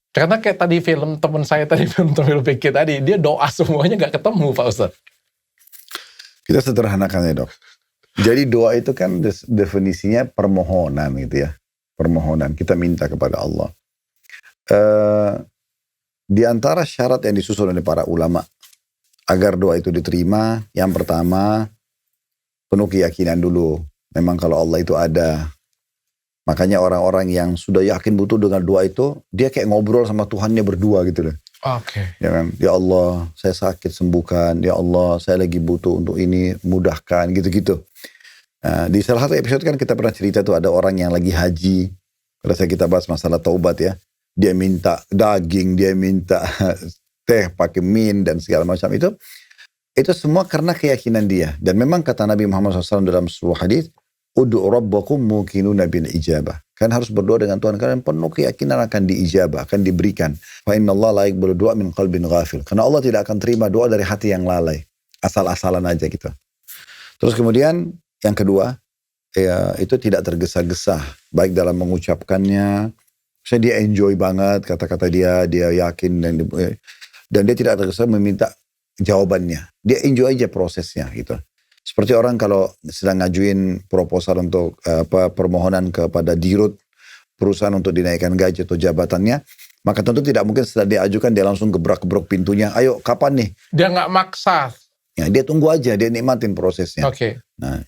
Karena kayak tadi film teman saya tadi, film pikir tadi, dia doa semuanya nggak ketemu, Pak Ustadz. Kita sederhanakan ya, Dok. Jadi doa itu kan definisinya permohonan gitu ya. Permohonan, kita minta kepada Allah. Di antara syarat yang disusun oleh para ulama agar doa itu diterima, yang pertama, penuh keyakinan dulu. Memang kalau Allah itu ada. Makanya orang-orang yang sudah yakin butuh dengan doa itu, dia kayak ngobrol sama Tuhannya berdua gitu loh. Oke. Ya kan? Ya Allah, saya sakit sembuhkan. Ya Allah, saya lagi butuh untuk ini, mudahkan, gitu-gitu. Nah, di salah satu episode kan kita pernah cerita tuh ada orang yang lagi haji. Pada saat kita bahas masalah taubat ya. Dia minta daging, dia minta teh pakai min dan segala macam itu. Itu semua karena keyakinan dia. Dan memang kata Nabi Muhammad SAW dalam sebuah hadis, Udu'u rabbakum muqinuna bil ijabah. Kan harus berdoa dengan Tuhan kalian penuh keyakinan akan diijabah, akan diberikan. Fa innallaha la yaqbalu du'a min qalbin ghafil. Karena Allah tidak akan terima doa dari hati yang lalai. Asal-asalan aja gitu. Terus kemudian yang kedua, ya itu tidak tergesa-gesa, baik dalam mengucapkannya. Misalnya dia enjoy banget kata-kata dia yakin dan dia tidak tergesa meminta jawabannya. Dia enjoy aja prosesnya gitu. Seperti orang kalau sedang ngajuin proposal untuk permohonan kepada dirut perusahaan untuk dinaikkan gaji atau jabatannya, maka tentu tidak mungkin setelah dia ajukan dia langsung gebrak-gebrok pintunya. Ayo kapan nih? Dia nggak maksa. Ya, dia tunggu aja, dia nikmatin prosesnya. Oke. Nah,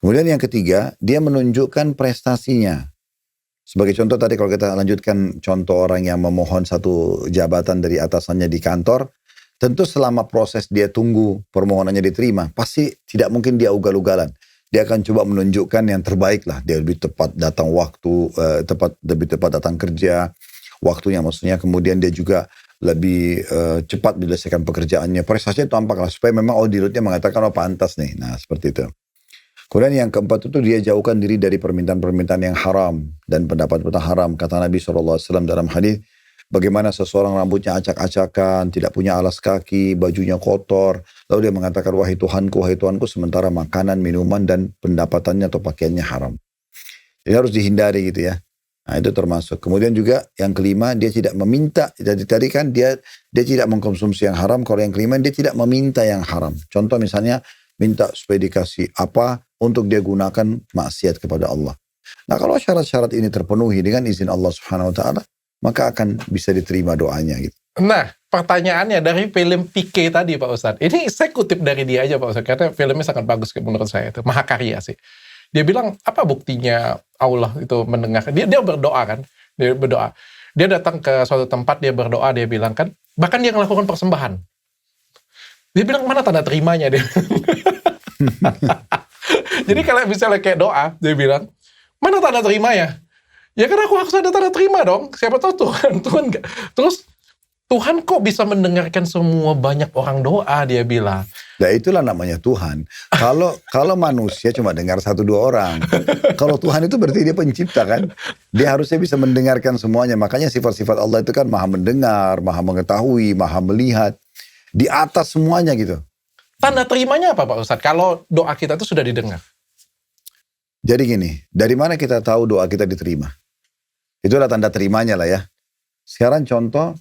Kemudian yang ketiga, dia menunjukkan prestasinya. Sebagai contoh tadi kalau kita lanjutkan contoh orang yang memohon satu jabatan dari atasannya di kantor, tentu selama proses dia tunggu permohonannya diterima, pasti tidak mungkin dia ugal-ugalan. Dia akan coba menunjukkan yang terbaik lah. Dia lebih tepat datang waktu, lebih tepat datang kerja, waktunya maksudnya. Kemudian dia juga lebih cepat menyelesaikan pekerjaannya. Prestasinya tampak lah supaya memang auditnya mengatakan oh pantas nih. Nah seperti itu. Kemudian yang keempat itu dia jauhkan diri dari permintaan-permintaan yang haram dan pendapat-pendapat haram. Kata Nabi SAW dalam hadis, bagaimana seseorang rambutnya acak-acakan, tidak punya alas kaki, bajunya kotor. Lalu dia mengatakan, wahai Tuhanku, sementara makanan, minuman, dan pendapatannya atau pakaiannya haram. Jadi harus dihindari gitu ya. Nah itu termasuk. Kemudian juga yang kelima, dia tidak meminta. Jadi tadi kan dia tidak mengkonsumsi yang haram. Kalau yang kelima, dia tidak meminta yang haram. Contoh misalnya, minta supaya dikasih apa untuk dia gunakan maksiat kepada Allah. Nah kalau syarat-syarat ini terpenuhi dengan izin Allah Subhanahu Wa Taala, maka akan bisa diterima doanya gitu. Nah pertanyaannya dari film PK tadi Pak Ustadz, ini saya kutip dari dia aja Pak Ustadz, karena filmnya sangat bagus menurut saya, itu mahakarya sih. Dia bilang apa buktinya Allah itu mendengar, dia berdoa kan, dia datang ke suatu tempat, dia berdoa, dia bilang kan, bahkan dia melakukan persembahan. Dia bilang mana tanda terimanya dia. Jadi kalau misalnya kayak doa, dia bilang mana tanda terimanya? Ya kan aku harus ada tanda terima dong. Siapa tahu Tuhan gak. Terus Tuhan kok bisa mendengarkan semua banyak orang doa, dia bilang. Nah itulah namanya Tuhan. Kalau manusia cuma dengar 1-2 orang. Kalau Tuhan itu berarti dia pencipta kan. Dia harusnya bisa mendengarkan semuanya. Makanya sifat-sifat Allah itu kan maha mendengar, maha mengetahui, maha melihat. Di atas semuanya gitu. Tanda terimanya apa Pak Ustadz? Kalau doa kita itu sudah didengar. Jadi gini, dari mana kita tahu doa kita diterima? Itulah tanda terimanya lah ya. Sekarang contoh,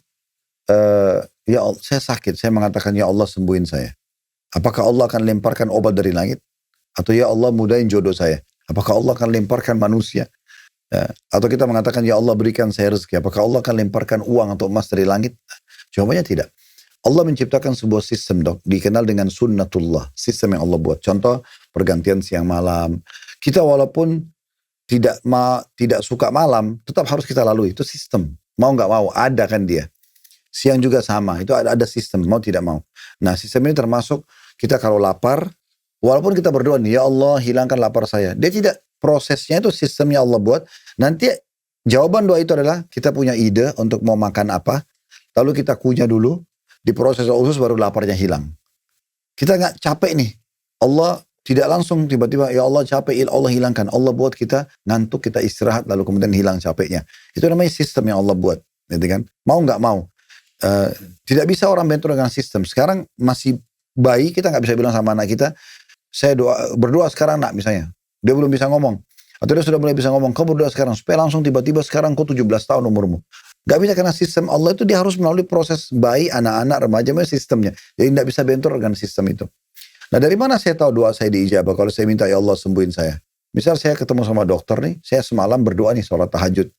ya Allah, saya sakit, saya mengatakan ya Allah sembuhin saya. Apakah Allah akan lemparkan obat dari langit? Atau ya Allah mudahin jodoh saya? Apakah Allah akan lemparkan manusia? Atau kita mengatakan ya Allah berikan saya rezeki? Apakah Allah akan lemparkan uang atau emas dari langit? Jawabannya tidak. Allah menciptakan sebuah sistem dikenal dengan sunnatullah, sistem yang Allah buat. Contoh pergantian siang malam. Kita walaupun tidak suka malam, tetap harus kita lalui. Itu sistem. Mau nggak mau, ada kan dia. Siang juga sama, itu ada sistem, mau tidak mau. Nah sistem ini termasuk kita kalau lapar, walaupun kita berdoa nih, ya Allah hilangkan lapar saya. Dia tidak, prosesnya itu sistemnya Allah buat. Nanti jawaban doa itu adalah kita punya ide untuk mau makan apa, lalu kita kunyah dulu. Di proses khusus baru laparnya hilang. Kita nggak capek nih. Allah tidak langsung tiba-tiba ya Allah capek, Allah hilangkan. Allah buat kita ngantuk, kita istirahat lalu kemudian hilang capeknya. Itu namanya sistem yang Allah buat, gitu kan? Mau nggak mau. Tidak bisa orang bentur dengan sistem. Sekarang masih bayi, kita nggak bisa bilang sama anak kita, saya berdoa sekarang nak misalnya. Dia belum bisa ngomong. Atau dia sudah mulai bisa ngomong, kau berdoa sekarang. Supaya langsung tiba-tiba sekarang kau 17 tahun umurmu. Gak bisa karena sistem Allah itu dia harus melalui proses bayi, anak-anak, remaja, sistemnya. Jadi tidak bisa bentur dengan sistem itu. Nah dari mana saya tahu doa saya diijabah kalau saya minta ya Allah sembuhin saya? Misal saya ketemu sama dokter nih, saya semalam berdoa nih sholat tahajud.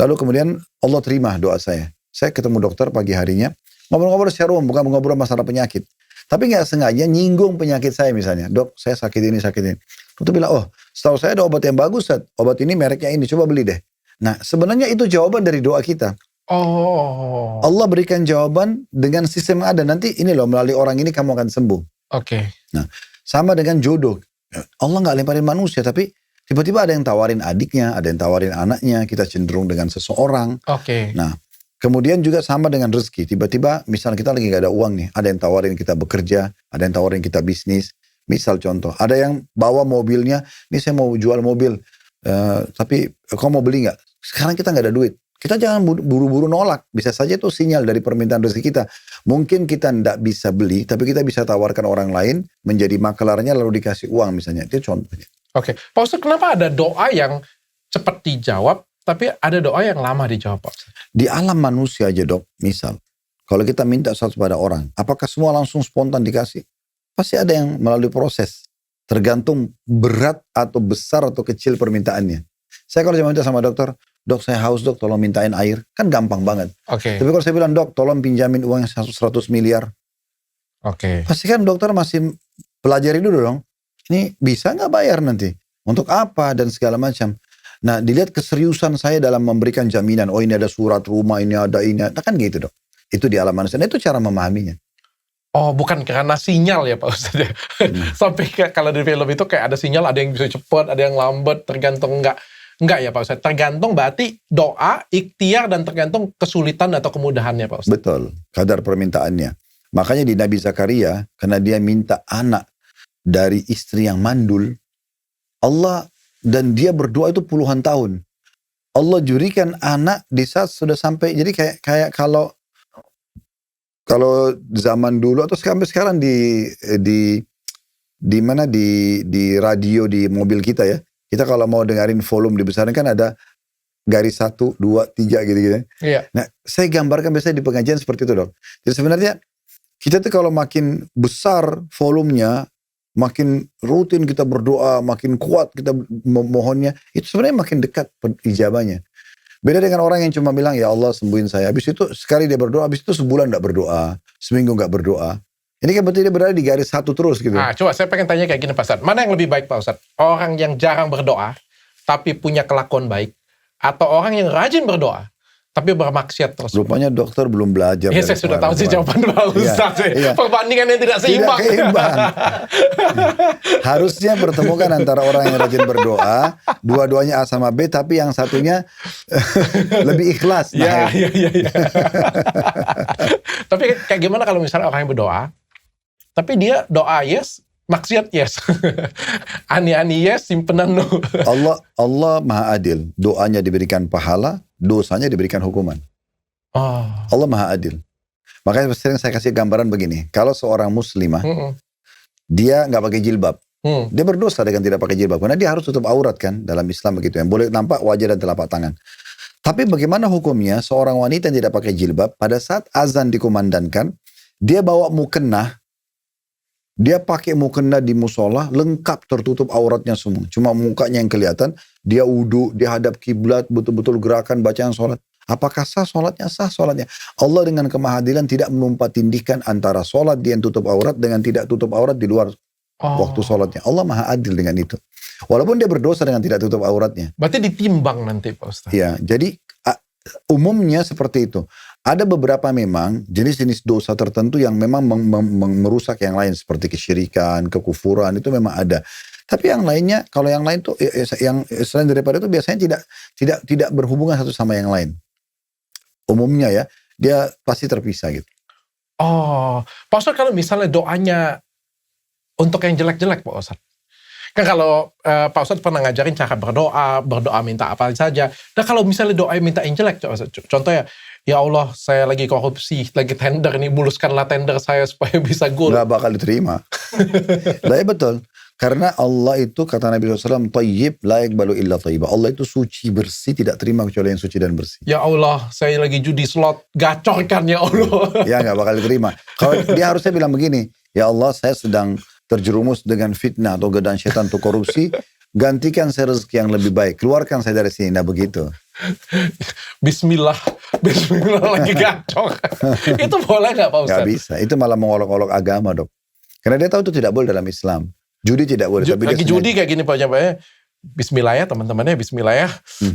Lalu kemudian Allah terima doa saya. Saya ketemu dokter pagi harinya, ngobrol-ngobrol secara umum, bukan ngobrol masalah penyakit. Tapi gak sengaja nyinggung penyakit saya misalnya. Dok, saya sakit ini. Dokter bilang, oh setahu saya ada obat yang bagus, obat ini mereknya ini, coba beli deh. Nah sebenarnya itu jawaban dari doa kita. Oh. Allah berikan jawaban dengan sistem yang ada. Nanti ini loh melalui orang ini kamu akan sembuh. Oke. Nah sama dengan jodoh. Allah gak lemparin manusia tapi tiba-tiba ada yang tawarin adiknya, ada yang tawarin anaknya. Kita cenderung dengan seseorang. Oke. Nah kemudian juga sama dengan rezeki. Tiba-tiba misalnya kita lagi gak ada uang nih. Ada yang tawarin kita bekerja. Ada yang tawarin kita bisnis. Misal contoh. Ada yang bawa mobilnya. Ini saya mau jual mobil. Tapi kau mau beli gak? Sekarang kita gak ada duit. Kita jangan buru-buru nolak. Bisa saja itu sinyal dari permintaan rezeki kita. Mungkin kita tidak bisa beli. Tapi kita bisa tawarkan orang lain. Menjadi maklarnya lalu dikasih uang misalnya. Itu contohnya. Oke. Pak Ustadz kenapa ada doa yang cepat dijawab. Tapi ada doa yang lama dijawab Pak Ustadz? Di alam manusia aja dok. Misal. Kalau kita minta sesuatu pada orang. Apakah semua langsung spontan dikasih? Pasti ada yang melalui proses. Tergantung berat atau besar atau kecil permintaannya. Saya kalau cuma minta sama dokter. Dok saya haus dok tolong mintain air. Kan gampang banget. Oke. Tapi kalau saya bilang dok tolong pinjamin uang 100 miliar. Oke. Pasti kan dokter masih pelajari dulu dong. Ini bisa nggak bayar nanti? Untuk apa? Dan segala macam. Nah, dilihat keseriusan saya dalam memberikan jaminan. Oh, ini ada surat rumah, ini ada ini. Nah, kan gitu dok. Itu di alam manusia. Nah, itu cara memahaminya. Oh, bukan karena sinyal ya Pak Ustadz ya. Sampai kalau di film itu kayak ada sinyal, ada yang bisa cepat, ada yang lambat, tergantung enggak ya Pak Ustadz. Tergantung berarti doa, ikhtiar, dan tergantung kesulitan atau kemudahannya Pak Ustadz. Betul, kadar permintaannya. Makanya di Nabi Zakaria, karena dia minta anak dari istri yang mandul, Allah, dan dia berdoa itu puluhan tahun. Allah jurikan anak di saat sudah sampai, jadi kayak kalau zaman dulu atau sampai sekarang di mana di radio di mobil kita ya, kita kalau mau dengerin volume dibesarin kan ada garis 1, 2, 3 gitu-gitu. Iya. Nah, saya gambarkan biasanya di pengajian seperti itu dok. Jadi sebenarnya kita tuh kalau makin besar volumenya, makin rutin kita berdoa, makin kuat kita memohonnya, itu sebenarnya makin dekat ijabahnya. Beda dengan orang yang cuma bilang, ya Allah sembuhin saya. Habis itu sekali dia berdoa, habis itu sebulan gak berdoa, seminggu gak berdoa. Ini kan berarti dia berada di garis 1 terus gitu. Nah, coba saya pengen tanya kayak gini Pak Ustadz. Mana yang lebih baik Pak Ustadz? Orang yang jarang berdoa, tapi punya kelakuan baik, atau orang yang rajin berdoa, tapi bermaksiat terus? Rupanya dokter belum belajar. Ya, saya sudah tahu sih jawaban Pak Ustadz. Iya. Perbandingan yang tidak seimbang. Tidak seimbang. Harusnya pertemukan antara orang yang rajin berdoa, dua-duanya A sama B, tapi yang satunya lebih ikhlas. Iya. Tapi kayak gimana kalau misalnya orang yang berdoa, tapi dia doa yes, maksiat yes. Ani-ani yes, simpenan no. Allah Maha Adil. Doanya diberikan pahala, dosanya diberikan hukuman. Oh. Allah Maha Adil. Makanya sering saya kasih gambaran begini. Kalau seorang muslimah, dia nggak pakai jilbab. Dia berdosa dengan tidak pakai jilbab. Karena dia harus tutup aurat kan dalam Islam begitu. Yang boleh nampak wajah dan telapak tangan. Tapi bagaimana hukumnya seorang wanita yang tidak pakai jilbab, pada saat azan dikumandangkan, dia bawa mukennah, dia pakai mukennah di musola, lengkap tertutup auratnya semua. Cuma mukanya yang kelihatan, dia wudu, dia hadap kiblat, betul-betul gerakan bacaan sholat. Apakah sah sholatnya? Sah sholatnya. Allah dengan kemahadilan tidak menumpatindihkan antara sholat dia yang tutup aurat dengan tidak tutup aurat di luar waktu sholatnya. Allah Maha Adil dengan itu. Walaupun dia berdosa dengan tidak tutup auratnya. Berarti ditimbang nanti Pak Ustadz. Ya, jadi umumnya seperti itu. Ada beberapa memang jenis-jenis dosa tertentu yang memang merusak yang lain. Seperti kesyirikan, kekufuran, itu memang ada. Tapi yang lainnya, kalau yang lain tuh, yang selain daripada itu biasanya tidak berhubungan satu sama yang lain. Umumnya ya, dia pasti terpisah gitu. Oh, Pak Ustadz kalau misalnya doanya untuk yang jelek-jelek Pak Ustadz. Kan kalau Pak Ustadz pernah ngajarin cara berdoa minta apa saja. Nah kalau misalnya doa minta yang jelek, contohnya, ya Allah saya lagi korupsi, lagi tender nih, muluskanlah tender saya supaya bisa goal. Gak bakal diterima. Lah ya betul. Karena Allah itu kata Nabi SAW, tayyib la yaqbalu illa tayyibah. Allah itu suci, bersih, tidak terima kecuali yang suci dan bersih. Ya Allah, saya lagi judi slot, gacorkan ya Allah. Ya gak bakal diterima. Kalau dia harusnya bilang begini, ya Allah saya sedang terjerumus dengan fitnah atau godaan syaitan untuk korupsi, gantikan saya rezeki yang lebih baik, keluarkan saya dari sini. Nah begitu. Bismillah lagi gacor. Itu boleh gak Pak Ustadz? Gak bisa, itu malah mengolok-olok agama dok. Karena dia tahu itu tidak boleh dalam Islam. Judi tidak boleh. Lagi judi kayak gini Pak Jampanya. Bismillah ya teman-temannya, Bismillah ya.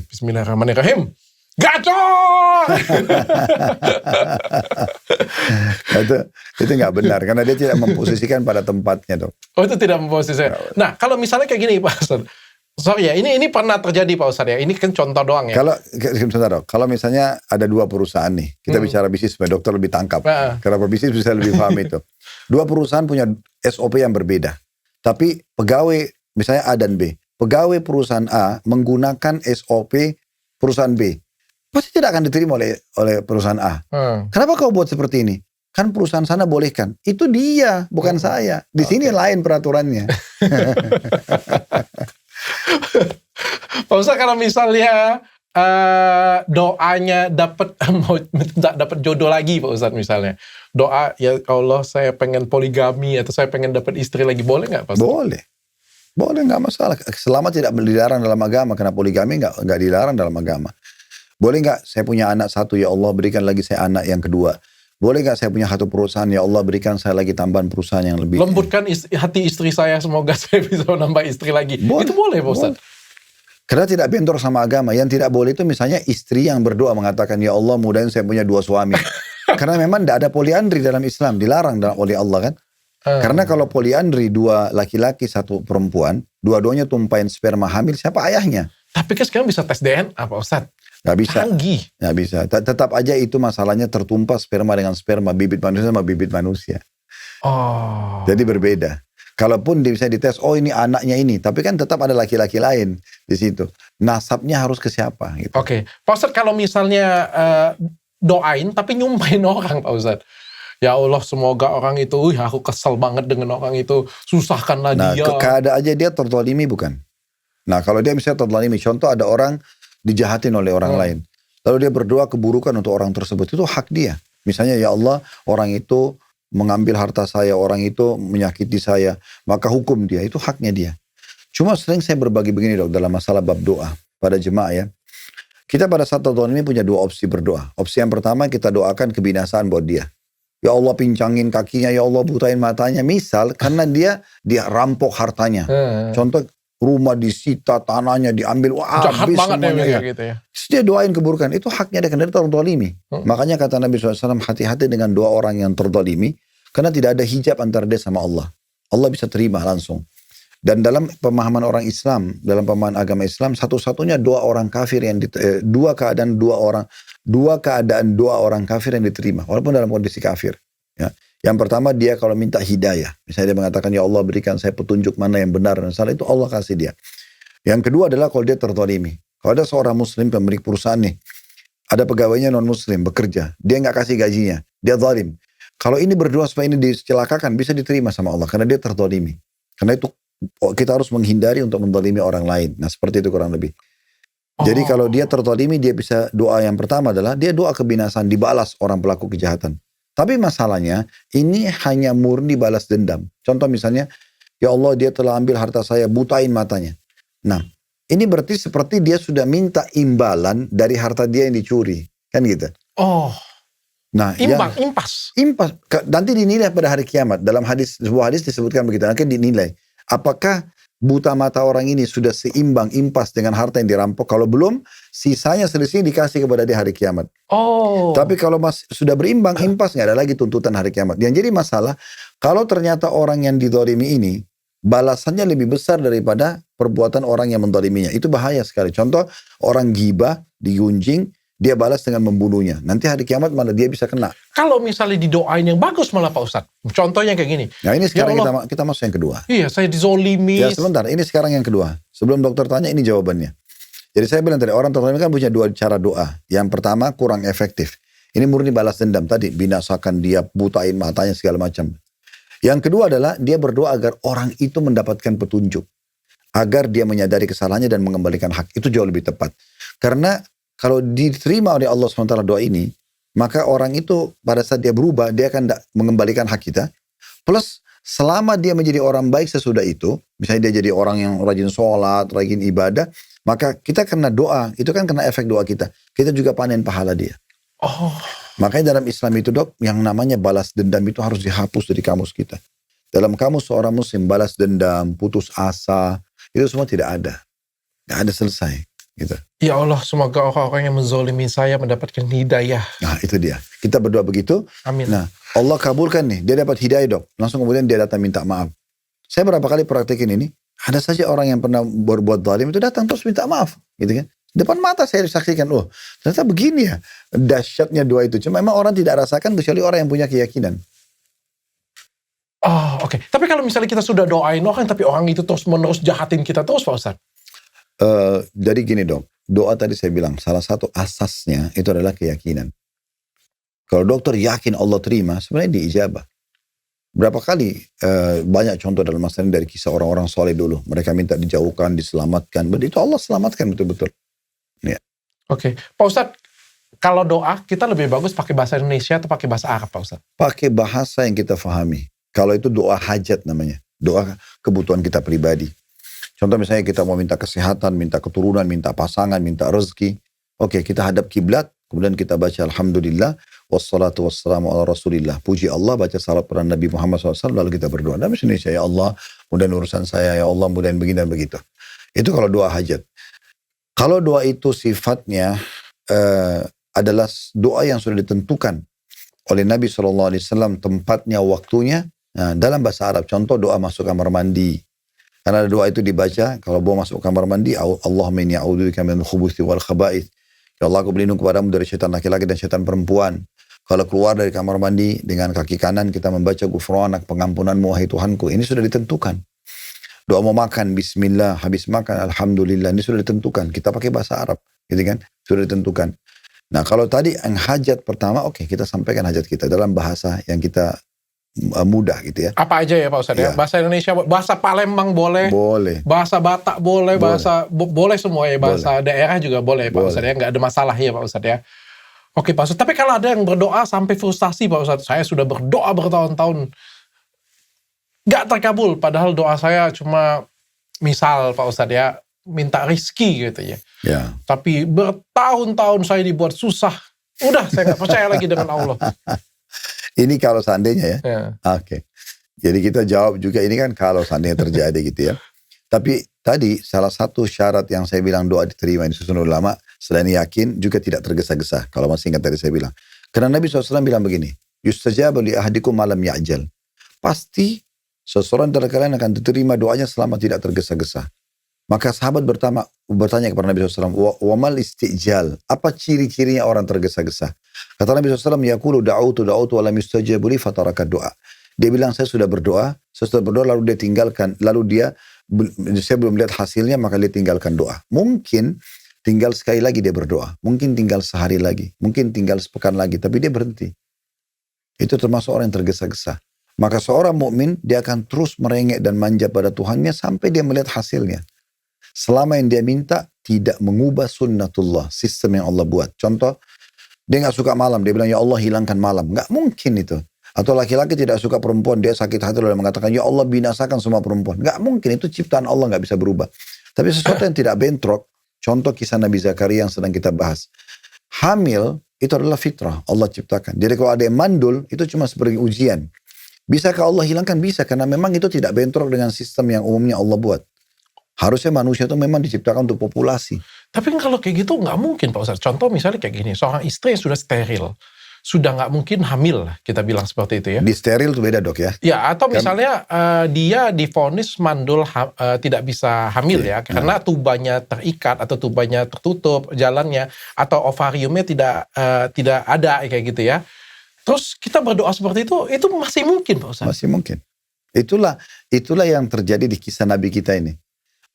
Bismillahirrahmanirrahim. Gacor! itu nggak benar karena dia tidak memposisikan pada tempatnya dok. Oh itu tidak memposisikan. Nah kalau misalnya kayak gini Pak Ustadz. Sorry ya, ini pernah terjadi Pak Ustadz ya. Ini kan contoh doang ya. Kalau misalnya ada dua perusahaan nih, kita bicara bisnis supaya dokter lebih tangkap. Karena bisnis bisa lebih paham itu. Dua perusahaan punya SOP yang berbeda. Tapi pegawai misalnya A dan B. Pegawai perusahaan A menggunakan SOP perusahaan B. Pasti tidak akan diterima oleh perusahaan A. Kenapa kau buat seperti ini? Kan perusahaan sana bolehkan. Itu dia, bukan saya. Di sini lain peraturannya. Pak Ustadz kalau misalnya doanya dapat jodoh lagi Pak Ustadz misalnya. Doa ya Allah saya pengen poligami atau saya pengen dapat istri lagi, boleh nggak Pak Ustadz? Boleh nggak masalah. Selama tidak dilarang dalam agama, karena poligami nggak dilarang dalam agama. Boleh nggak saya punya anak satu, ya Allah berikan lagi saya anak yang kedua. boleh gak saya punya satu perusahaan, ya Allah berikan saya lagi tambahan perusahaan yang lebih. Lembutkan hati istri saya, semoga saya bisa menambah istri lagi. Itu boleh Pak Ustaz? Karena tidak bentrok sama agama. Yang tidak boleh itu misalnya istri yang berdoa mengatakan, ya Allah mudahin saya punya 2 suami. Karena memang tidak ada poliandri dalam Islam, dilarang oleh Allah kan. Karena kalau poliandri 2 laki-laki 1 perempuan, dua-duanya tumpahin sperma hamil, siapa ayahnya? Tapi kan sekarang bisa tes DNA Pak Ustaz. Gak bisa. Canggih. Gak bisa. Tetap aja itu masalahnya tertumpah sperma dengan sperma, bibit manusia sama bibit manusia. Jadi berbeda. Kalaupun bisa dites, oh ini anaknya ini, tapi kan tetap ada laki-laki lain di situ. Nasabnya harus ke siapa? Gitu. Oke. Pak Ustaz, kalau misalnya doain tapi nyumpahin orang Pak Ustaz. Ya Allah semoga orang itu, aku kesel banget dengan orang itu, susahkanlah dia. Nah keadaan aja dia tertolimi bukan? Nah kalau dia misalnya tertolimi, contoh ada orang dijahatin oleh orang lain. Lalu dia berdoa keburukan untuk orang tersebut, itu hak dia. Misalnya ya Allah orang itu mengambil harta saya, orang itu menyakiti saya, maka hukum dia, itu haknya dia. Cuma sering saya berbagi begini dok, dalam masalah bab doa pada jemaah ya. Kita pada saat tahun ini punya 2 opsi berdoa. Opsi yang pertama kita doakan kebinasaan buat dia. Ya Allah pincangin kakinya, ya Allah butain matanya. Misal karena dia rampok hartanya. Contoh rumah disita, tanahnya diambil, wah jahat habis banget semuanya ya. Gitu ya. Terus dia doain keburukan, itu haknya dia, karena dia terdolimi. Makanya kata Nabi SAW, hati-hati dengan doa orang yang terdolimi, karena tidak ada hijab antara dia sama Allah. Allah bisa terima langsung. Dan dalam pemahaman orang Islam, dalam pemahaman agama Islam, satu-satunya doa orang kafir yang dua keadaan doa orang kafir yang diterima, walaupun dalam kondisi kafir. Ya. Yang pertama dia kalau minta hidayah, misalnya dia mengatakan ya Allah berikan saya petunjuk mana yang benar dan salah, itu Allah kasih dia. Yang kedua adalah kalau dia tertolimi. Kalau ada seorang muslim pemilik perusahaan nih, ada pegawainya non muslim bekerja, dia nggak kasih gajinya, dia zalim. Kalau ini berdoa supaya ini dicelakakan, bisa diterima sama Allah karena dia tertolimi. Karena itu kita harus menghindari untuk mendolimi orang lain. Nah seperti itu kurang lebih. Jadi kalau dia tertolimi, dia bisa doa yang pertama adalah dia doa kebinasaan, dibalas orang pelaku kejahatan. Tapi masalahnya ini hanya murni balas dendam. Contoh misalnya, ya Allah dia telah ambil harta saya, butain matanya. Nah ini berarti seperti dia sudah minta imbalan dari harta dia yang dicuri. Kan gitu. Nah, impas. Nanti dinilai pada hari kiamat. Dalam sebuah hadis disebutkan begitu. Nanti dinilai. Apakah buta mata orang ini sudah seimbang impas dengan harta yang dirampok? Kalau belum, sisanya selisih dikasih kepada dia hari kiamat. Tapi kalau sudah berimbang impas, nggak ada lagi tuntutan hari kiamat. Yang jadi masalah, kalau ternyata orang yang didolimi ini, balasannya lebih besar daripada perbuatan orang yang mendoliminya. Itu bahaya sekali. Contoh, orang gibah, digunjing, dia balas dengan membunuhnya. Nanti hari kiamat malah dia bisa kena. Kalau misalnya didoain yang bagus malah Pak Ustadz. Contohnya kayak gini. Nah ini sekarang kita masuk yang kedua. Iya, saya dizolimi. Ya sebentar, ini sekarang yang kedua. Sebelum dokter tanya, ini jawabannya. Jadi saya bilang tadi, orang tertolimi kan punya 2 cara doa. Yang pertama kurang efektif. Ini murni balas dendam tadi. Binasakan dia, butain matanya segala macam. Yang kedua adalah dia berdoa agar orang itu mendapatkan petunjuk. Agar dia menyadari kesalahannya dan mengembalikan hak. Itu jauh lebih tepat. Karena kalau diterima oleh Allah SWT doa ini, maka orang itu pada saat dia berubah, dia akan mengembalikan hak kita. Plus, selama dia menjadi orang baik sesudah itu, misalnya dia jadi orang yang rajin sholat, rajin ibadah, maka kita kena doa, itu kan kena efek doa kita. Kita juga panen pahala dia. Makanya dalam Islam itu dok, yang namanya balas dendam itu harus dihapus dari kamus kita. Dalam kamus seorang muslim, balas dendam, putus asa, itu semua tidak ada. Nggak ada selesai. Gitu. Ya Allah, semoga orang-orang yang menzolimi saya mendapatkan hidayah. Nah itu dia. Kita berdoa begitu. Amin. Nah Allah kabulkan nih. Dia dapat hidayah dok. Langsung kemudian dia datang minta maaf. Saya berapa kali praktekin ini. Ada saja orang yang pernah berbuat zalim itu datang terus minta maaf. Gitu kan. Depan mata saya disaksikan. Oh ternyata begini ya. Dahsyatnya doa itu. Cuma memang orang tidak rasakan kecuali orang yang punya keyakinan. Oke. Tapi kalau misalnya kita sudah doain orang, tapi orang itu terus menerus jahatin kita terus Pak Ustadz. Jadi gini dok, doa tadi saya bilang salah satu asasnya itu adalah keyakinan. Kalau dokter yakin Allah terima, sebenarnya diijabah. Berapa kali banyak contoh dalam masalah dari kisah orang-orang soleh dulu. Mereka minta dijauhkan, diselamatkan. Itu Allah selamatkan betul-betul. Ya. Oke. Pak Ustadz, kalau doa kita lebih bagus pakai bahasa Indonesia atau pakai bahasa Arab Pak Ustadz? Pakai bahasa yang kita fahami. Kalau itu doa hajat namanya. Doa kebutuhan kita pribadi. Contoh misalnya kita mau minta kesehatan, minta keturunan, minta pasangan, minta rezeki. Oke, kita hadap kiblat, kemudian kita baca Alhamdulillah. wassalatu wassalamu ala rasulillah. Puji Allah, baca salat pada Nabi Muhammad SAW, lalu kita berdoa. Dalam bahasa Indonesia, ya Allah, mudahin urusan saya, ya Allah, mudahin begini dan begitu. Itu kalau doa hajat. Kalau doa itu sifatnya adalah doa yang sudah ditentukan oleh Nabi SAW, tempatnya, waktunya, dalam bahasa Arab. Contoh doa masuk kamar mandi. Karena doa itu dibaca, kalau mau masuk kamar mandi, Allahumma inni a'udzubika minal khubuthi wal khaba'ith. Ya Allah, aku berlindung kepadamu dari syaitan laki-laki dan syaitan perempuan. Kalau keluar dari kamar mandi, dengan kaki kanan kita membaca ghufranak, pengampunanmu wahai Tuhanku. Ini sudah ditentukan. Doa mau makan, bismillah, habis makan, alhamdulillah. Ini sudah ditentukan. Kita pakai bahasa Arab, gitu kan? Sudah ditentukan. Nah, kalau tadi yang hajat pertama, oke, kita sampaikan hajat kita dalam bahasa yang kita mudah gitu ya. Apa aja ya Pak Ustadz ya? Bahasa Indonesia, bahasa Palembang boleh. Boleh. Bahasa Batak boleh, bahasa boleh semua ya, bahasa daerah juga boleh Pak Ustadz ya. Nggak ada masalah ya Pak Ustadz ya. Oke Pak Ustadz, tapi kalau ada yang berdoa sampai frustasi Pak Ustadz, saya sudah berdoa bertahun-tahun, nggak terkabul, padahal doa saya cuma misal Pak Ustadz ya, minta rizki gitu ya. Tapi bertahun-tahun saya dibuat susah. Udah, saya nggak percaya lagi dengan Allah. Ini kalau seandainya ya. Oke. Jadi kita jawab juga ini kan kalau seandainya terjadi gitu ya. Tapi tadi salah satu syarat yang saya bilang doa diterima ini susun ulama, selain yakin juga tidak tergesa-gesa. Kalau masih ingat tadi saya bilang. Karena Nabi SAW bilang begini, yustajabu li ahadikum malam ya'jal. Pasti seseorang dari kalian akan diterima doanya selama tidak tergesa-gesa. Maka sahabat bertanya kepada Nabi SAW, wa mal istijal, apa ciri-cirinya orang tergesa-gesa? Kata Nabi SAW, yaqulu da'utu wa lam yustajabu li fataraka doa. Dia bilang, saya sudah berdoa lalu dia tinggalkan, saya belum lihat hasilnya, maka dia tinggalkan doa. Mungkin tinggal sekali lagi dia berdoa, mungkin tinggal sehari lagi, mungkin tinggal sepekan lagi, tapi dia berhenti. Itu termasuk orang yang tergesa-gesa. Maka seorang mukmin dia akan terus merengek dan manja pada Tuhannya sampai dia melihat hasilnya. Selama yang dia minta tidak mengubah sunnatullah, sistem yang Allah buat. Contoh, dia gak suka malam, dia bilang ya Allah hilangkan malam. Gak mungkin itu. Atau laki-laki tidak suka perempuan, dia sakit hati lalu mengatakan ya Allah binasakan semua perempuan. Gak mungkin, itu ciptaan Allah gak bisa berubah. Tapi sesuatu yang tidak bentrok, contoh kisah Nabi Zakaria yang sedang kita bahas. Hamil itu adalah fitrah, Allah ciptakan. Jadi kalau ada yang mandul, itu cuma sebagai ujian. Bisakah Allah hilangkan? Bisa, karena memang itu tidak bentrok dengan sistem yang umumnya Allah buat. Harusnya manusia itu memang diciptakan untuk populasi. Tapi kalau kayak gitu nggak mungkin Pak Ustadz. Contoh misalnya kayak gini, seorang istri yang sudah steril, sudah nggak mungkin hamil, kita bilang seperti itu ya. Di steril itu beda dok ya. Ya, atau misalnya dia divonis mandul tidak bisa hamil ya, karena tubanya terikat atau tubanya tertutup jalannya, atau ovariumnya tidak ada kayak gitu ya. Terus kita berdoa seperti itu masih mungkin Pak Ustadz? Masih mungkin. Itulah yang terjadi di kisah Nabi kita ini.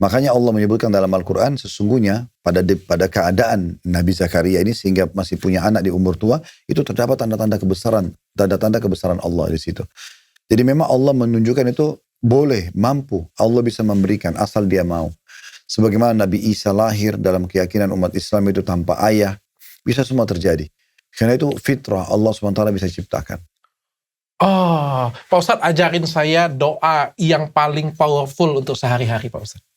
Makanya Allah menyebutkan dalam Al-Quran sesungguhnya pada keadaan Nabi Zakaria ini sehingga masih punya anak di umur tua, itu terdapat tanda-tanda kebesaran Allah di situ. Jadi memang Allah menunjukkan itu boleh, mampu, Allah bisa memberikan asal dia mau. Sebagaimana Nabi Isa lahir dalam keyakinan umat Islam itu tanpa ayah, bisa semua terjadi. Karena itu fitrah Allah SWT bisa ciptakan. Pak Ustadz ajarin saya doa yang paling powerful untuk sehari-hari Pak Ustadz.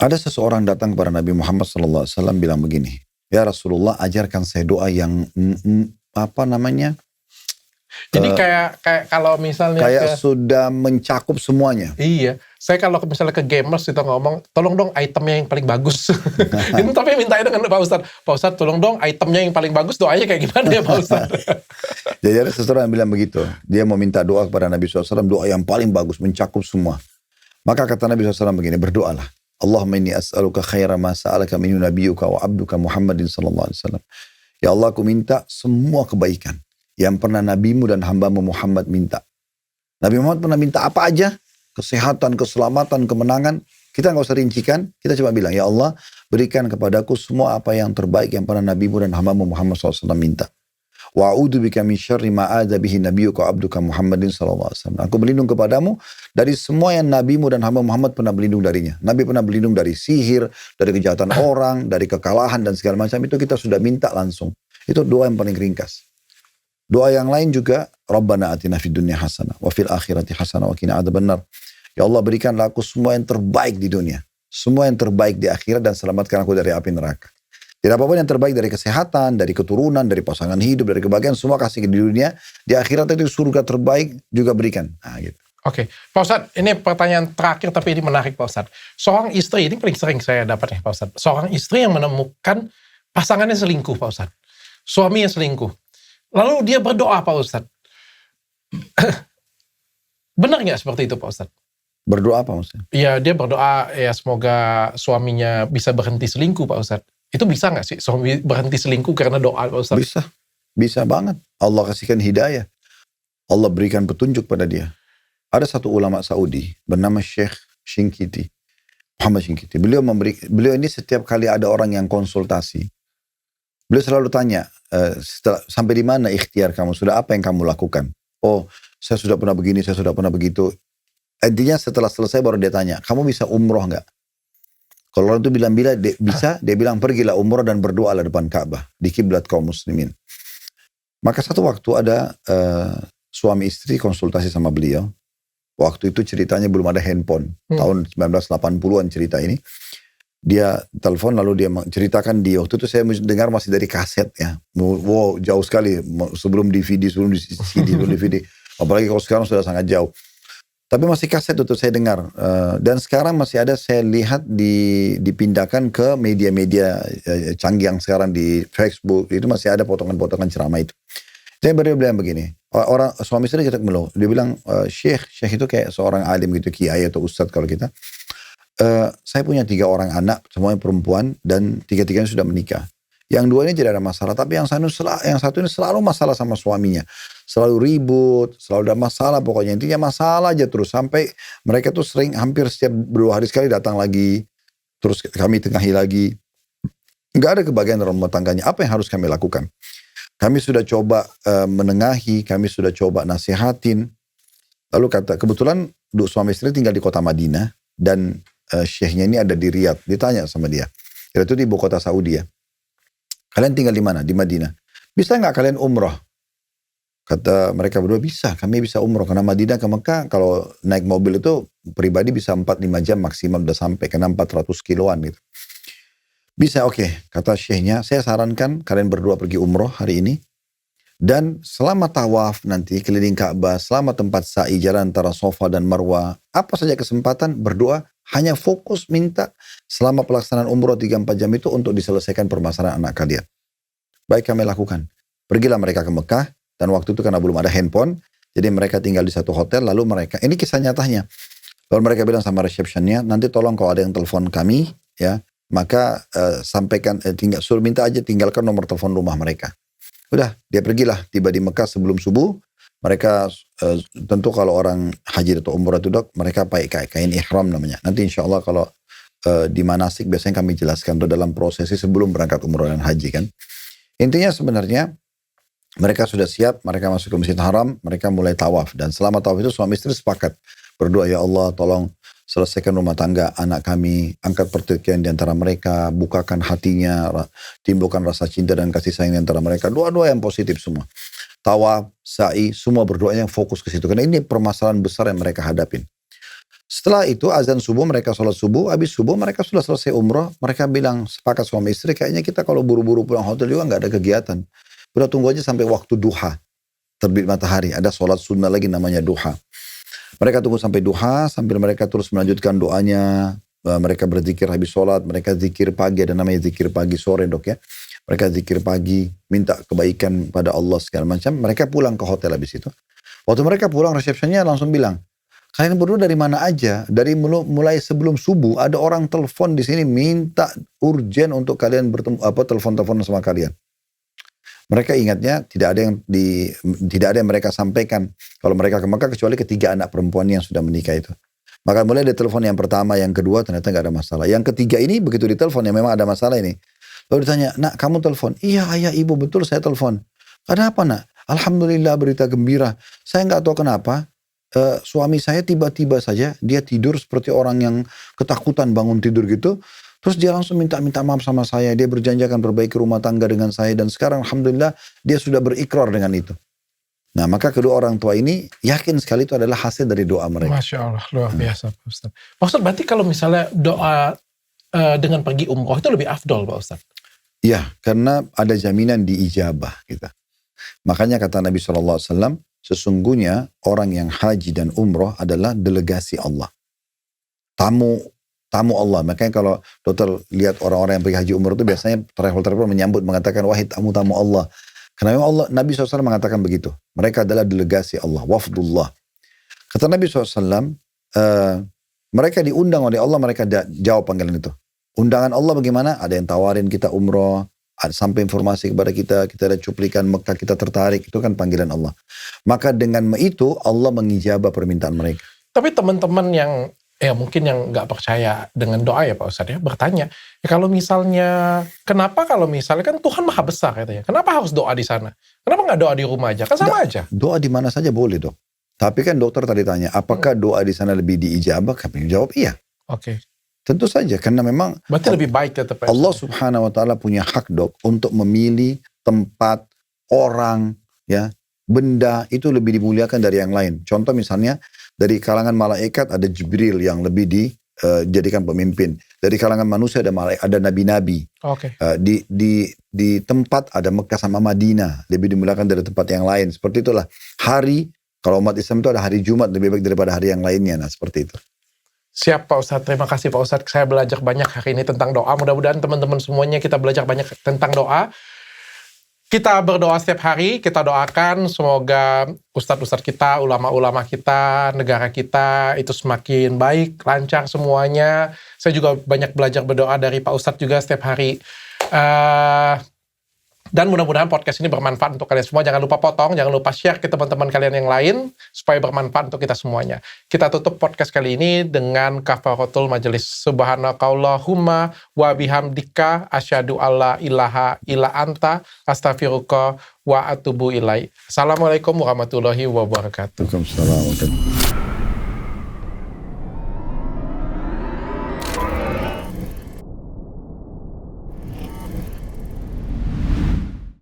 Ada seseorang datang kepada Nabi Muhammad SAW bilang begini, ya Rasulullah ajarkan saya doa yang Jadi kayak kalau misalnya sudah mencakup semuanya. Iya, saya kalau misalnya ke gamers itu ngomong, tolong dong itemnya yang paling bagus. Itu tapi mintanya dengan Pak Ustadz tolong dong itemnya yang paling bagus, doanya kayak gimana ya Pak Ustadz? Jadi ada seseorang yang bilang begitu, dia mau minta doa kepada Nabi SAW, doa yang paling bagus, mencakup semua. Maka kata Nabi SAW begini, berdoalah. Allahumma inni as'aluka khaira ma sa'alaka minhu nabiyyuka wa abduka Muhammadin sallallahu alaihi wasallam. Ya Allah, aku minta semua kebaikan yang pernah nabimu dan hambamu Muhammad minta. Nabi Muhammad pernah minta apa aja? Kesehatan, keselamatan, kemenangan. Kita nggak usah rincikan, kita cuma bilang, ya Allah, berikan kepadaku semua apa yang terbaik yang pernah nabimu dan hambamu Muhammad SAW minta. Wa a'udzu bika min syarri ma adza bihi nabiyyuka abduka Muhammadin sallallahu alaihi wasallam. Aku berlindung kepadamu dari semua yang nabimu dan hamba Muhammad pernah berlindung darinya. Nabi pernah berlindung dari sihir, dari kejahatan orang, dari kekalahan dan segala macam, itu kita sudah minta langsung. Itu doa yang paling ringkas. Doa yang lain juga, Rabbana atina fid dunya hasanah wa fil akhirati hasanah wa qina adzabannar. Ya Allah, berikanlah aku semua yang terbaik di dunia, semua yang terbaik di akhirat, dan selamatkan aku dari api neraka. Tidak apa-apa yang terbaik dari kesehatan, dari keturunan, dari pasangan hidup, dari kebahagiaan, semua kasih di dunia. Di akhirat itu surga terbaik juga berikan. Nah, gitu. Oke, Pak Ustadz, ini pertanyaan terakhir tapi ini menarik Pak Ustadz. Seorang istri, ini paling sering saya dapat ya Pak Ustadz. Seorang istri yang menemukan pasangannya selingkuh Pak Ustadz. Suaminya selingkuh. Lalu dia berdoa Pak Ustadz. Benar nggak seperti itu Pak Ustadz? Berdoa apa maksudnya? Ya dia berdoa ya semoga suaminya bisa berhenti selingkuh Pak Ustadz. Itu bisa nggak sih suami berhenti selingkuh karena doa Pak Ustadz? Bisa, bisa banget. Allah kasihkan hidayah. Allah berikan petunjuk pada dia. Ada satu ulama Saudi bernama Syekh Shinkiti, Muhammad Shinkiti. Beliau ini setiap kali ada orang yang konsultasi, beliau selalu tanya, sampai di mana ikhtiar kamu? Sudah apa yang kamu lakukan? Oh, saya sudah pernah begini, saya sudah pernah begitu. Intinya setelah selesai baru dia tanya, kamu bisa umroh nggak? Kalau orang itu bilang bisa, dia bilang pergilah umroh dan berdoalah depan Ka'bah di kiblat kaum muslimin. Maka satu waktu ada suami istri konsultasi sama beliau. Waktu itu ceritanya belum ada handphone. Tahun 1980-an cerita ini. Dia telepon lalu dia ceritakan dia. Waktu itu saya dengar masih dari kaset ya. Wow, jauh sekali. Sebelum DVD, sebelum CD, sebelum DVD. Apalagi kalau sekarang sudah sangat jauh. Tapi masih kaset itu saya dengar. Dan sekarang masih ada saya lihat dipindahkan ke media-media canggih yang sekarang di Facebook. Itu masih ada potongan-potongan ceramah itu. Saya bilang begini, orang suami istri kita melulu, dia bilang syekh itu kayak seorang alim gitu, kiai atau ustadz kalau kita. Saya punya 3 orang anak, semuanya perempuan dan 3-tiganya sudah menikah. Yang 2 ini tidak ada masalah, tapi yang satu ini selalu masalah sama suaminya, selalu ribut, selalu ada masalah, pokoknya intinya masalah aja terus sampai mereka tuh sering hampir setiap 2 hari sekali datang lagi, terus kami tengahi lagi, nggak ada kebahagiaan dalam rumah tangganya. Apa yang harus kami lakukan? Kami sudah coba menengahi, kami sudah coba nasihatin. Lalu kebetulan suami istri tinggal di kota Madinah dan syekhnya ini ada di Riyadh. Ditanya sama dia. Itu di ibu kota Saudi ya. Kalian tinggal di mana? Di Madinah. Bisa nggak kalian umroh? Kata mereka berdua, bisa. Kami bisa umroh. Karena Madinah ke Mekah kalau naik mobil itu pribadi bisa 4-5 jam maksimal udah sampai. Karena 400 kiloan gitu. Bisa, oke. Kata syekhnya, saya sarankan kalian berdua pergi umroh hari ini. Dan selama tawaf nanti keliling Ka'bah, selama tempat sa'i jalan antara Safa dan Marwah, apa saja kesempatan berdoa, hanya fokus minta selama pelaksanaan umroh 3-4 jam itu untuk diselesaikan permasalahan anak kalian. Baik kami lakukan. Pergilah mereka ke Mekah, dan waktu itu karena belum ada handphone, jadi mereka tinggal di satu hotel, lalu mereka, ini kisah nyatanya. Lalu mereka bilang sama resepsionnya, nanti tolong kalau ada yang telepon kami, ya, maka sampaikan, suruh minta aja tinggalkan nomor telepon rumah mereka. Udah, dia pergilah, tiba di Mekah sebelum subuh. Mereka tentu kalau orang haji atau umrah itu dok, mereka pakai kain ihram namanya. Nanti insya Allah kalau di manasik biasanya kami jelaskan itu dalam prosesi sebelum berangkat umrah dan haji kan. Intinya sebenarnya mereka sudah siap, mereka masuk ke Masjidil Haram, mereka mulai tawaf. Dan selama tawaf itu suami istri sepakat berdoa, ya Allah tolong selesaikan rumah tangga anak kami, angkat pertikaian di antara mereka, bukakan hatinya, timbulkan rasa cinta dan kasih sayang di antara mereka. Doa-doa yang positif semua. Tawaf, sa'i, semua berdoanya fokus ke situ. Karena ini permasalahan besar yang mereka hadapin. Setelah itu azan subuh, mereka sholat subuh, habis subuh mereka sudah selesai umroh, mereka bilang sepakat suami istri, kayaknya kita kalau buru-buru pulang hotel juga nggak ada kegiatan. Udah tunggu aja sampai waktu duha, terbit matahari, ada sholat sunnah lagi namanya duha. Mereka tunggu sampai duha, sambil mereka terus melanjutkan doanya, mereka berzikir habis sholat, mereka zikir pagi, ada namanya zikir pagi sore dok ya. Mereka zikir pagi, minta kebaikan pada Allah segala macam, mereka pulang ke hotel habis itu. Waktu mereka pulang, resepsionnya langsung bilang, kalian berdua dari mana aja? Dari mulai sebelum subuh ada orang telepon di sini minta urgen untuk kalian bertemu telepon-telepon sama kalian. Mereka ingatnya tidak ada yang mereka sampaikan kalau mereka ke Mekah kecuali ketiga anak perempuan yang sudah menikah itu. Maka mulai dari telepon yang pertama, yang kedua ternyata nggak ada masalah. Yang ketiga ini begitu ditelepon ya memang ada masalah ini. Lalu ditanya, nak kamu telepon? Iya ayah ibu betul saya telepon. Kenapa nak? Alhamdulillah berita gembira. Saya nggak tahu kenapa. Suami saya tiba-tiba saja dia tidur seperti orang yang ketakutan bangun tidur gitu. Terus dia langsung minta maaf sama saya. Dia berjanji akan perbaiki rumah tangga dengan saya. Dan sekarang alhamdulillah dia sudah berikrar dengan itu. Nah maka kedua orang tua ini yakin sekali itu adalah hasil dari doa mereka. Masya Allah, luar biasa Pak Ustaz. Pak Ustaz berarti kalau misalnya doa dengan pergi umroh itu lebih afdol Pak Ustaz? Ya, karena ada jaminan diijabah kita. Makanya kata Nabi SAW, sesungguhnya orang yang haji dan umroh adalah delegasi Allah. Tamu Allah. Makanya kalau dokter lihat orang-orang yang pergi haji umroh itu biasanya travel menyambut, mengatakan, wahai tamu-tamu Allah. Karena Allah, Nabi SAW mengatakan begitu. Mereka adalah delegasi Allah, wafdullah. Kata Nabi SAW, mereka diundang oleh Allah, mereka jawab panggilan itu. Undangan Allah bagaimana? Ada yang tawarin kita umroh, ada sampai informasi kepada kita ada cuplikan Mekah, kita tertarik, itu kan panggilan Allah. Maka dengan itu Allah mengijabah permintaan mereka. Tapi teman-teman yang mungkin yang nggak percaya dengan doa ya Pak Ustadz ya, bertanya, kalau misalnya, kenapa kalau misalnya kan Tuhan Maha Besar katanya, kenapa harus doa di sana? Kenapa nggak doa di rumah aja? Kan sama aja. Doa di mana saja boleh dok. Tapi kan dokter tadi tanya, apakah doa di sana lebih diijabah? Kami jawab iya. Oke. Tentu saja, karena memang berarti lebih baik tetap. Allah Subhanahu Wa Taala punya hak dok untuk memilih tempat, orang, ya, benda itu lebih dimuliakan dari yang lain. Contoh misalnya dari kalangan malaikat ada Jibril yang lebih dijadikan pemimpin. Dari kalangan manusia ada nabi-nabi. Oke. Di tempat ada Mekah sama Madinah lebih dimuliakan dari tempat yang lain. Seperti itulah hari. Kalau umat Islam itu ada hari Jumat lebih baik daripada hari yang lainnya. Nah seperti itu. Siap Pak Ustadz, terima kasih Pak Ustadz. Saya belajar banyak hari ini tentang doa. Mudah-mudahan teman-teman semuanya kita belajar banyak tentang doa. Kita berdoa setiap hari, kita doakan semoga ustadz-ustadz kita, ulama-ulama kita, negara kita itu semakin baik, lancar semuanya. Saya juga banyak belajar berdoa dari Pak Ustadz juga setiap hari. Dan mudah-mudahan podcast ini bermanfaat untuk kalian semua. Jangan lupa potong, jangan lupa share ke teman-teman kalian yang lain supaya bermanfaat untuk kita semuanya. Kita tutup podcast kali ini dengan kafaratul majelis. Subhanakallahumma wa bihamdika asyhadu alla ilaha illa anta astaghfiruka wa atubu ilaik. Assalamualaikum warahmatullahi wabarakatuh. Waalaikumsalam.